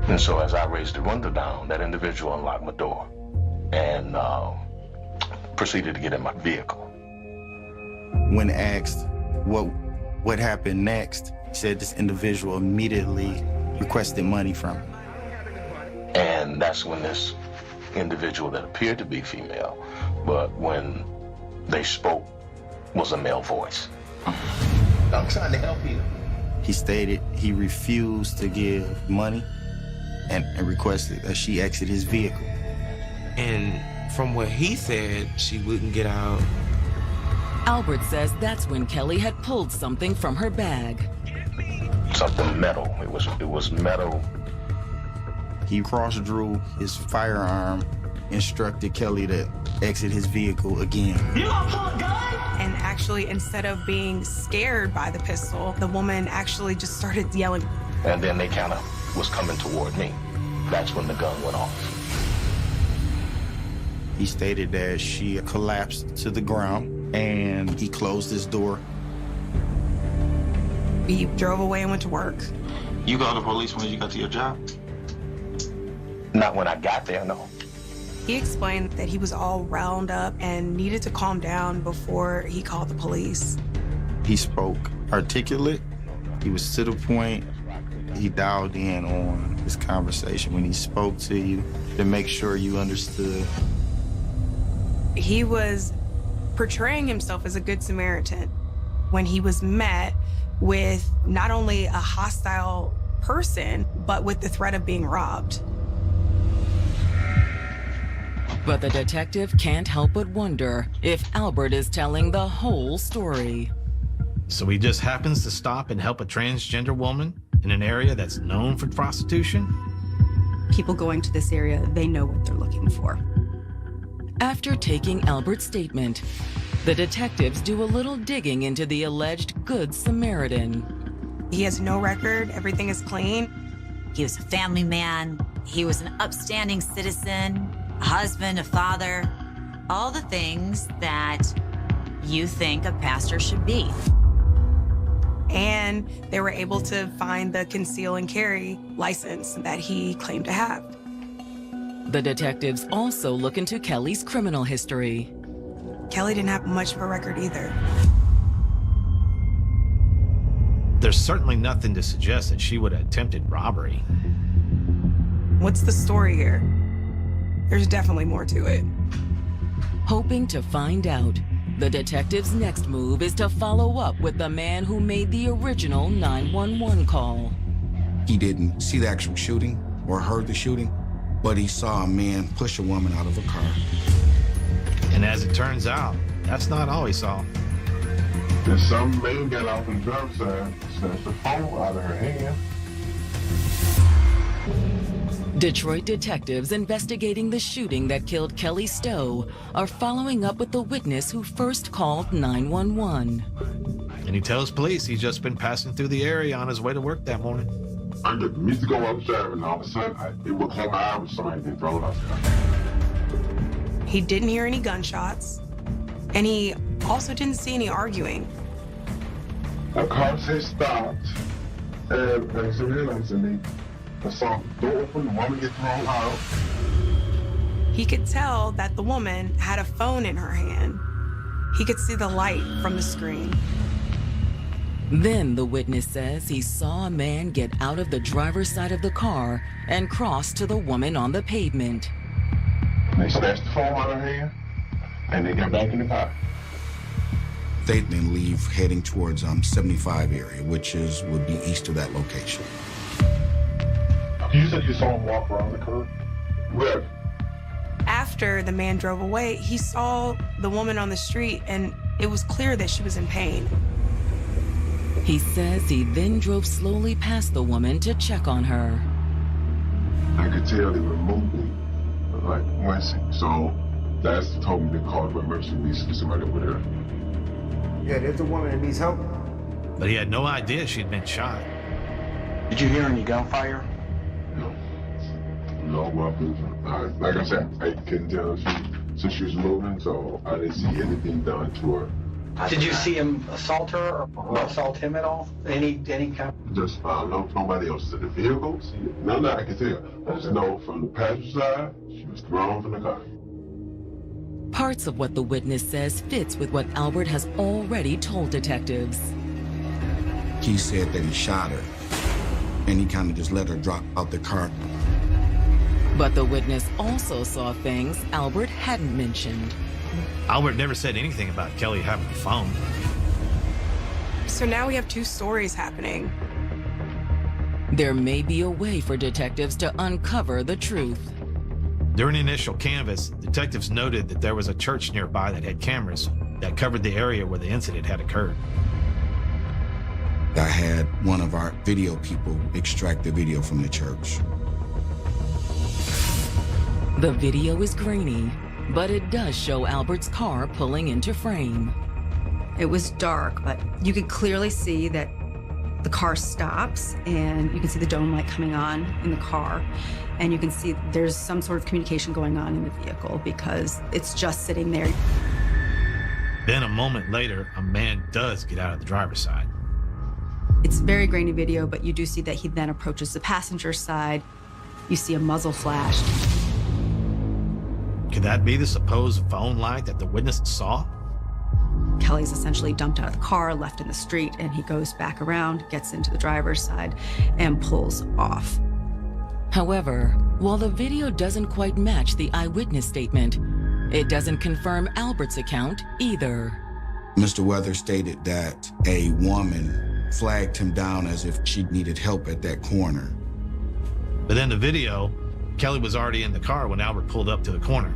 And so as I raised the window down, that individual unlocked my door and proceeded to get in my vehicle. When asked what happened next, he said this individual immediately requested money from him. And that's when this individual that appeared to be female, but when they spoke, was a male voice. I'm trying to help you. He stated he refused to give money and requested that she exit his vehicle. And from what he said, she wouldn't get out. Albert says that's when Kelly had pulled something from her bag. Something metal. It was metal. He cross-drew his firearm, instructed Kelly to exit his vehicle again. You gonna pull a gun? And actually, instead of being scared by the pistol, the woman actually just started yelling. And then they kind of was coming toward me. That's when the gun went off. He stated that she collapsed to the ground and he closed his door. He drove away and went to work. You called the police when you got to your job? Not when I got there, no. He explained that he was all wound up and needed to calm down before he called the police. He spoke articulate. He was to the point. He dialed in on this conversation when he spoke to you to make sure you understood. He was portraying himself as a good Samaritan when he was met with not only a hostile person, but with the threat of being robbed. But the detective can't help but wonder if Albert is telling the whole story. So he just happens to stop and help a transgender woman in an area that's known for prostitution? People going to this area, they know what they're looking for. After taking Albert's statement, the detectives do a little digging into the alleged Good Samaritan. He has no record, everything is clean. He was a family man. He was an upstanding citizen, a husband, a father, all the things that you think a pastor should be. And they were able to find the conceal and carry license that he claimed to have. The detectives also look into Kelly's criminal history. Kelly didn't have much of a record either. There's certainly nothing to suggest that she would have attempted robbery. What's the story here? There's definitely more to it. Hoping to find out, The detective's next move is to follow up with the man who made the original 911 call. He didn't see the actual shooting or heard the shooting, but he saw a man push a woman out of a car. And as it turns out, that's not all he saw. Then some man got off on the driver's side, snatched the phone out of her hand. Detroit detectives investigating the shooting that killed Kelly Stowe are following up with the witness who first called 911. And he tells police he's just been passing through the area on his way to work that morning. I used to go upstairs, and all of a sudden, it would come out with somebody being thrown outside. He didn't hear any gunshots, and he also didn't see any arguing. A car said stopped, and as I realized to me, I saw the door open, the woman get thrown out. He could tell that the woman had a phone in her hand. He could see the light from the screen. Then the witness says he saw a man get out of the driver's side of the car and cross to the woman on the pavement. They snatched the phone out of her hand, and they got back in the car. They then leave heading towards 75 area, which would be east of that location. You said you saw him walk around the curb? Where? After the man drove away, he saw the woman on the street, and it was clear that she was in pain. He says he then drove slowly past the woman to check on her. I could tell they were moving, like wincing. So that's told me to call the emergency police and somebody over there. Yeah, there's a woman that needs help. But he had no idea she'd been shot. Did you hear any gunfire? No weapons. Like I said, I couldn't tell since she was moving, so I didn't see anything done to her. Did you see him assault her or assault him at all? Any kind? Just nobody else in the vehicle. None that I can tell. I just know from the passenger side, she was thrown from the car. Parts of what the witness says fits with what Albert has already told detectives. He said that he shot her, and he kind of just let her drop out the car. But the witness also saw things Albert hadn't mentioned. Albert never said anything about Kelly having a phone. So now we have two stories happening. There may be a way for detectives to uncover the truth. During the initial canvass, detectives noted that there was a church nearby that had cameras that covered the area where the incident had occurred. I had one of our video people extract the video from the church. The video is grainy, but it does show Albert's car pulling into frame. It was dark, but you could clearly see that the car stops, and you can see the dome light coming on in the car, and you can see there's some sort of communication going on in the vehicle because it's just sitting there. Then a moment later, a man does get out of the driver's side. It's very grainy video, but you do see that he then approaches the passenger side. You see a muzzle flash. Could that be the supposed phone light that the witness saw? Kelly's essentially dumped out of the car, left in the street, and he goes back around, gets into the driver's side, and pulls off. However, while the video doesn't quite match the eyewitness statement, it doesn't confirm Albert's account either. Mr. Weathers stated that a woman flagged him down as if she needed help at that corner. But in the video, Kelly was already in the car when Albert pulled up to the corner.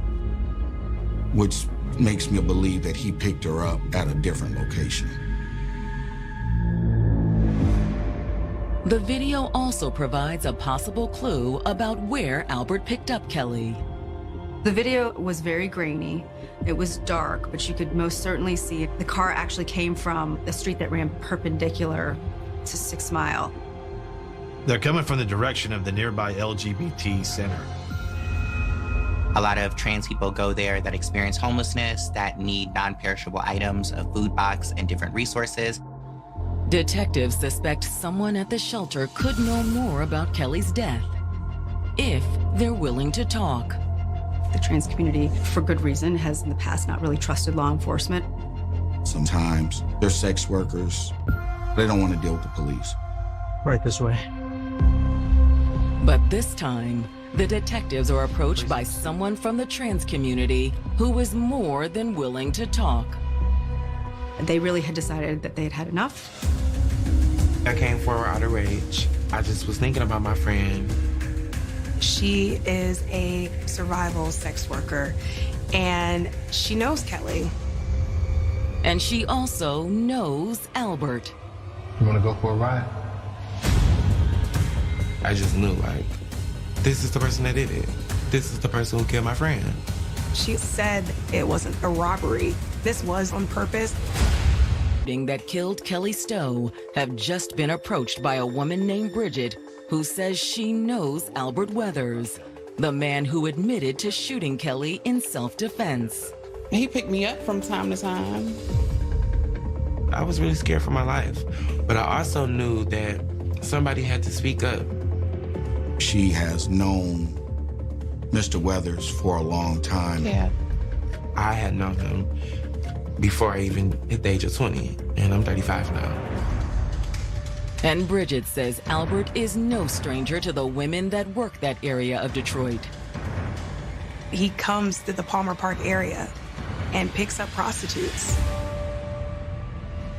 Which makes me believe that he picked her up at a different location. The video also provides a possible clue about where Albert picked up Kelly. The video was very grainy. It was dark, but you could most certainly see the car actually came from a street that ran perpendicular to 6 Mile. They're coming from the direction of the nearby LGBT center. A lot of trans people go there that experience homelessness, that need non-perishable items, a food box, and different resources. Detectives suspect someone at the shelter could know more about Kelly's death, if they're willing to talk. The trans community, for good reason, has in the past not really trusted law enforcement. Sometimes they're sex workers. They don't want to deal with the police. Right this way. But this time, the detectives are approached by someone from the trans community who is more than willing to talk. They really had decided that they had had enough. I came forward out of rage. I just was thinking about my friend. She is a survival sex worker, and she knows Kelly. And she also knows Albert. You want to go for a ride? I just knew, like, this is the person that did it. This is the person who killed my friend. She said it wasn't a robbery. This was on purpose. That killed Kelly Stowe have just been approached by a woman named Bridget who says she knows Albert Weathers, the man who admitted to shooting Kelly in self-defense. He picked me up from time to time. I was really scared for my life, but I also knew that somebody had to speak up. She has known Mr. Weathers for a long time. Yeah. I had known him before I even hit the age of 20, and I'm 35 now. And Bridget says Albert is no stranger to the women that work that area of Detroit. He comes to the Palmer Park area and picks up prostitutes.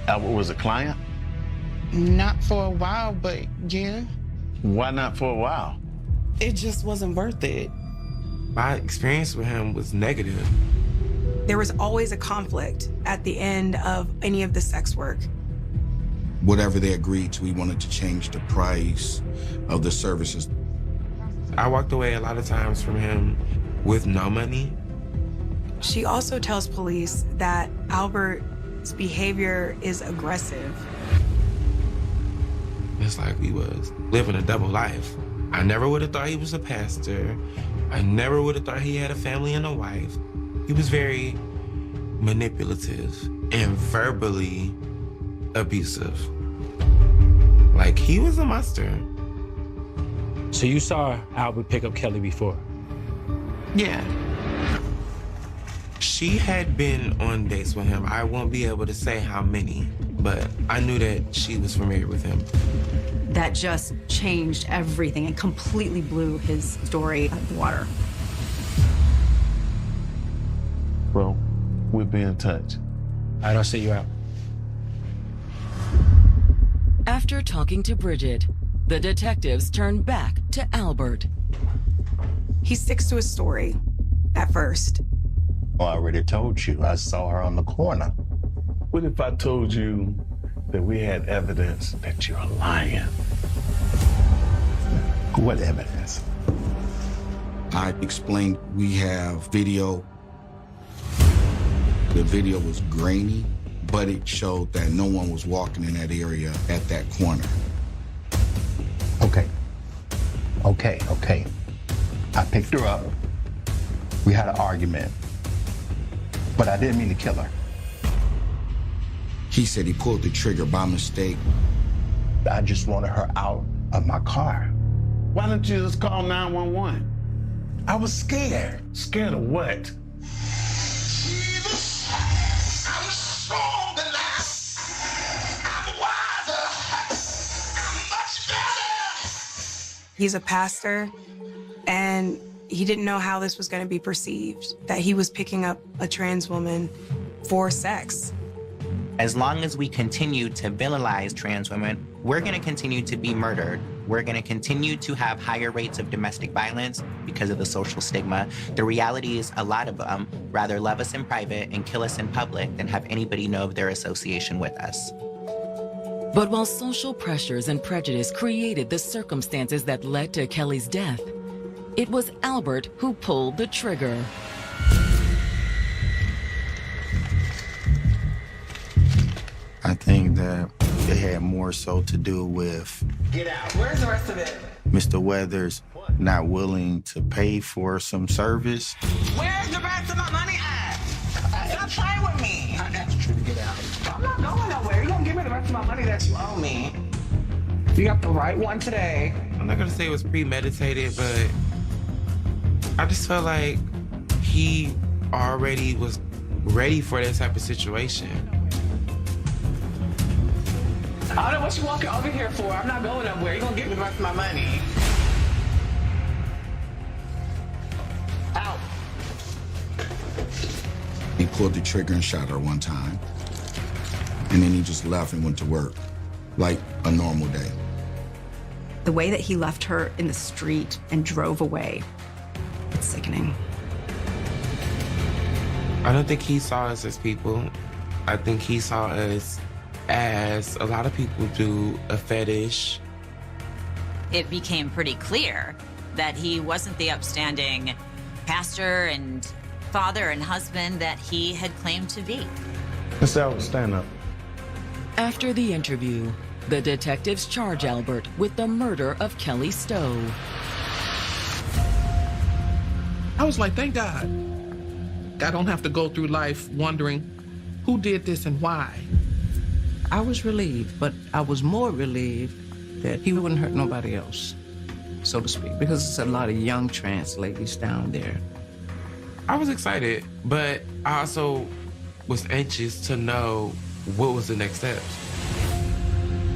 Albert was a client? Not for a while, but yeah. Why not for a while? It just wasn't worth it. My experience with him was negative. There was always a conflict at the end of any of the sex work. Whatever they agreed to, we wanted to change the price of the services. I walked away a lot of times from him with no money. She also tells police that Albert's behavior is aggressive. It's like we was living a double life. I never would have thought he was a pastor. I never would have thought he had a family and a wife. He was very manipulative and verbally abusive. Like, he was a monster. So you saw Albert pick up Kelly before? Yeah. She had been on dates with him. I won't be able to say how many, but I knew that she was familiar with him. That just changed everything and completely blew his story out of the water. Well, we'll be in touch. I'll see you out. After talking to Bridget, the detectives turn back to Albert. He sticks to his story at first. Well, I already told you, I saw her on the corner. What if I told you that we had evidence that you're lying? What evidence? I explained we have video. The video was grainy, but it showed that no one was walking in that area at that corner. Okay. I picked her up. We had an argument, but I didn't mean to kill her. He said he pulled the trigger by mistake. I just wanted her out of my car. Why don't you just call 911? I was scared. Scared of what? He's a pastor, and he didn't know how this was going to be perceived, that he was picking up a trans woman for sex. As long as we continue to villainize trans women, we're going to continue to be murdered. We're going to continue to have higher rates of domestic violence because of the social stigma. The reality is a lot of them rather love us in private and kill us in public than have anybody know of their association with us. But while social pressures and prejudice created the circumstances that led to Kelly's death, it was Albert who pulled the trigger. I think that it had more so to do with Get out. Where's the rest of it? Mr. Weathers not willing to pay for some service. Where's the rest of my money at? Stop playing with me. I asked you to get out. I'm not going nowhere. You're going to give me the rest of my money that you owe me. You got the right one today. I'm not gonna say it was premeditated, but I just felt like he already was ready for that type of situation. I don't know what you walking over here for. I'm not going nowhere. You're going to give me the rest of my money. Out. He pulled the trigger and shot her one time. And then he just left and went to work like a normal day. The way that he left her in the street and drove away, it's sickening. I don't think he saw us as people. I think he saw us as a lot of people do, a fetish. It became pretty clear that he wasn't the upstanding pastor and father and husband that he had claimed to be. Mr. Albert, stand up. After the interview, the detectives charge Albert with the murder of Kelly Stowe. I was like, thank God. I don't have to go through life wondering who did this and why. I was relieved, but I was more relieved that he wouldn't hurt nobody else, so to speak, because there's a lot of young trans ladies down there. I was excited, but I also was anxious to know what was the next steps.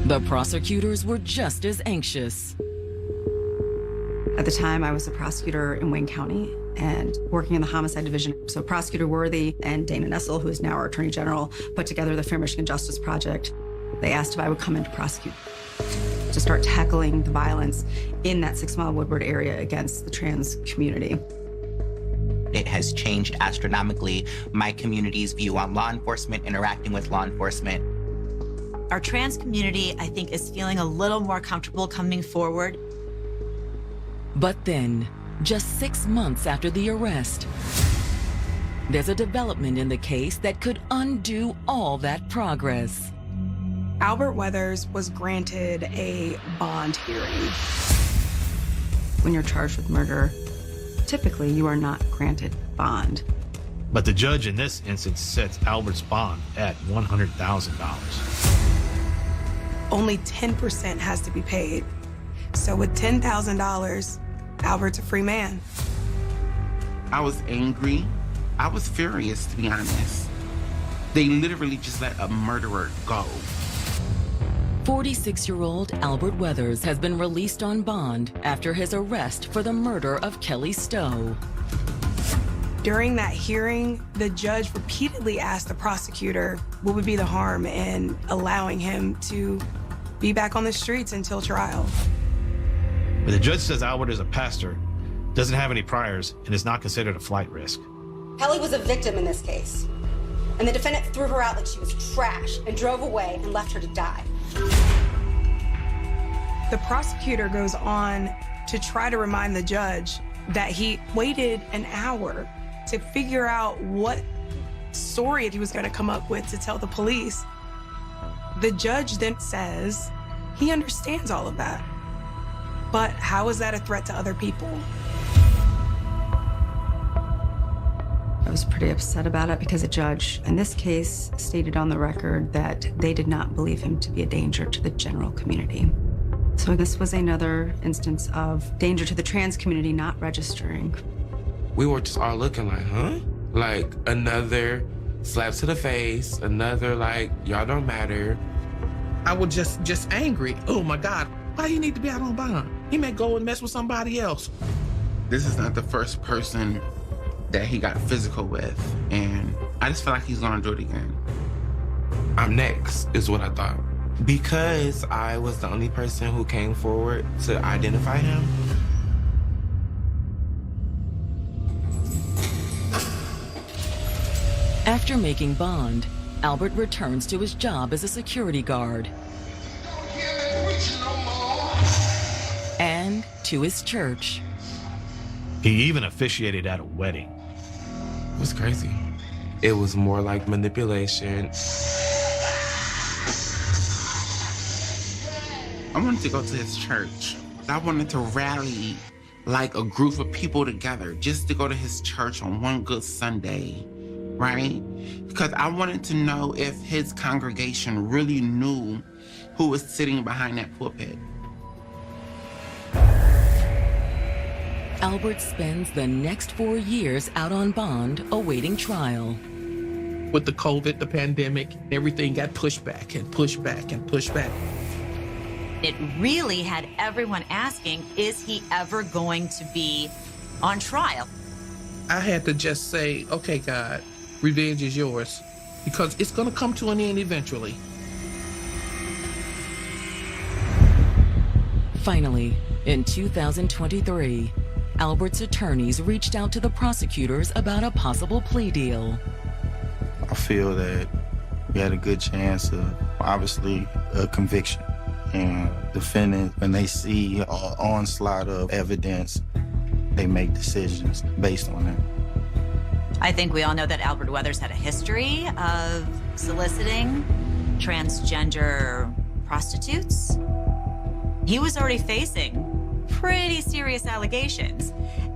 The prosecutors were just as anxious. At the time, I was a prosecutor in Wayne County and working in the homicide division. So Prosecutor Worthy and Dana Nessel, who is now our Attorney General, put together the Fair Michigan Justice Project. They asked if I would come in to prosecute, to start tackling the violence in that 6 Mile Woodward area against the trans community. It has changed astronomically my community's view on law enforcement, interacting with law enforcement. Our trans community, I think, is feeling a little more comfortable coming forward. But then, just 6 months after the arrest, there's a development in the case that could undo all that progress. Albert Weathers was granted a bond hearing. When you're charged with murder, typically you are not granted bond. But the judge in this instance sets Albert's bond at $100,000. Only 10% has to be paid. So with $10,000, Albert's a free man. I was angry. I was furious, to be honest. They literally just let a murderer go. 46-year-old Albert Weathers has been released on bond after his arrest for the murder of Kelly Stowe. During that hearing, the judge repeatedly asked the prosecutor what would be the harm in allowing him to be back on the streets until trial. But the judge says Albert is a pastor, doesn't have any priors, and is not considered a flight risk. Kelly was a victim in this case, and the defendant threw her out like she was trash and drove away and left her to die. The prosecutor goes on to try to remind the judge that he waited an hour to figure out what story he was going to come up with to tell the police. The judge then says he understands all of that. But how is that a threat to other people? I was pretty upset about it because the judge, in this case, stated on the record that they did not believe him to be a danger to the general community. So this was another instance of danger to the trans community not registering. We were just all looking like, huh? Like another slap to the face, another like, y'all don't matter. I was just angry. Oh my God, why he need to be out on bond? He may go and mess with somebody else. This is not the first person that he got physical with, and I just feel like he's gonna do it again. I'm next, is what I thought. Because I was the only person who came forward to identify him. After making bond, Albert returns to his job as a security guard. And to his church. He even officiated at a wedding. It was crazy. It was more like manipulation. I wanted to go to his church. I wanted to rally like a group of people together just to go to his church on one good Sunday, right? Because I wanted to know if his congregation really knew who was sitting behind that pulpit. Albert spends the next 4 years out on bond awaiting trial. With the COVID, the pandemic, everything got pushed back and pushed back and pushed back. It really had everyone asking, is he ever going to be on trial? I had to just say, okay, God, revenge is yours. because it's going to come to an end eventually. Finally, in 2023, Albert's attorneys reached out to the prosecutors about a possible plea deal. I feel that we had a good chance of, obviously, a conviction. And defendants, when they see an onslaught of evidence, they make decisions based on that. I think we all know that Albert Weathers had a history of soliciting transgender prostitutes. He was already facing pretty serious allegations,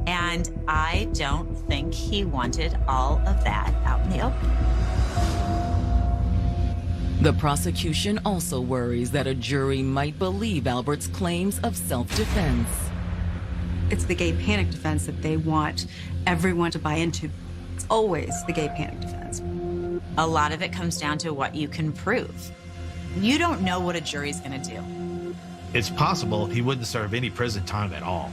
and I don't think he wanted all of that out in the open. The prosecution also worries that a jury might believe Albert's claims of self-defense. It's the gay panic defense that they want everyone to buy into. It's always the gay panic defense. A lot of it comes down to what you can prove. You don't know what a jury's gonna do. It's possible he wouldn't serve any prison time at all.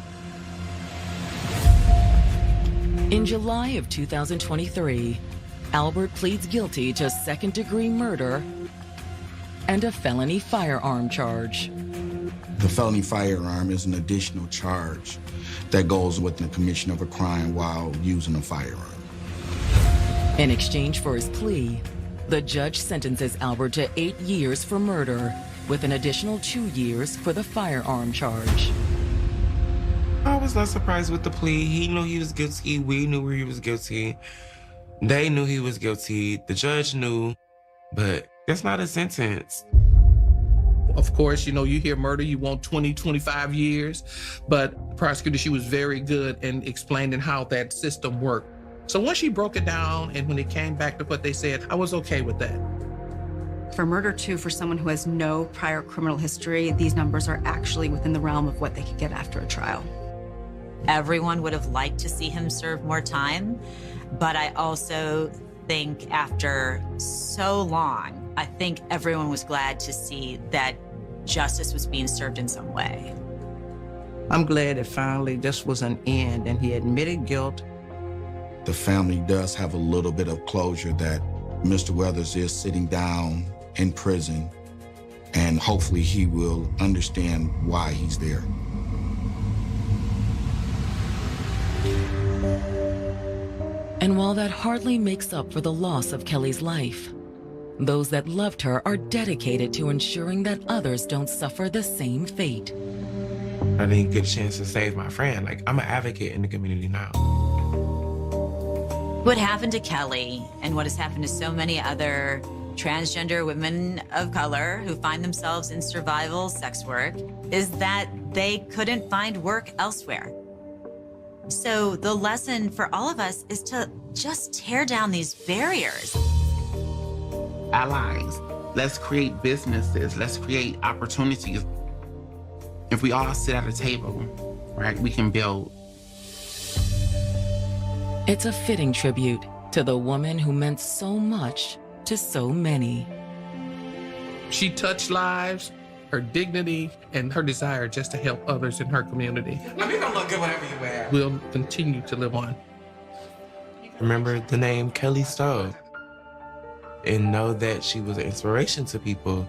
In July of 2023, Albert pleads guilty to second-degree murder and a felony firearm charge. The felony firearm is an additional charge that goes with the commission of a crime while using a firearm. In exchange for his plea, the judge sentences Albert to 8 years for murder, with an additional 2 years for the firearm charge. I was not surprised with the plea. He knew he was guilty. We knew he was guilty. They knew he was guilty. The judge knew, but that's not a sentence. Of course, you hear murder, you want 20, 25 years, but the prosecutor, she was very good in explaining how that system worked. So once she broke it down and when it came back to what they said, I was okay with that. For murder, too, for someone who has no prior criminal history, these numbers are actually within the realm of what they could get after a trial. Everyone would have liked to see him serve more time, but I also think after so long, I think everyone was glad to see that justice was being served in some way. I'm glad that finally this was an end and he admitted guilt. The family does have a little bit of closure that Mr. Weathers is sitting down in prison, and hopefully he will understand why he's there. And while that hardly makes up for the loss of Kelly's life, those that loved her are dedicated to ensuring that others don't suffer the same fate. I didn't get a chance to save my friend. Like, I'm an advocate in the community now. What happened to Kelly and what has happened to so many other transgender women of color who find themselves in survival sex work is that they couldn't find work elsewhere. So the lesson for all of us is to just tear down these barriers. Allies, let's create businesses, let's create opportunities. If we all sit at a table, right, we can build. It's a fitting tribute to the woman who meant so much to so many. She touched lives, her dignity, and her desire just to help others in her community. I mean, don't look good whatever you wear. Will continue to live on. Remember the name Kelly Stowe, and know that she was an inspiration to people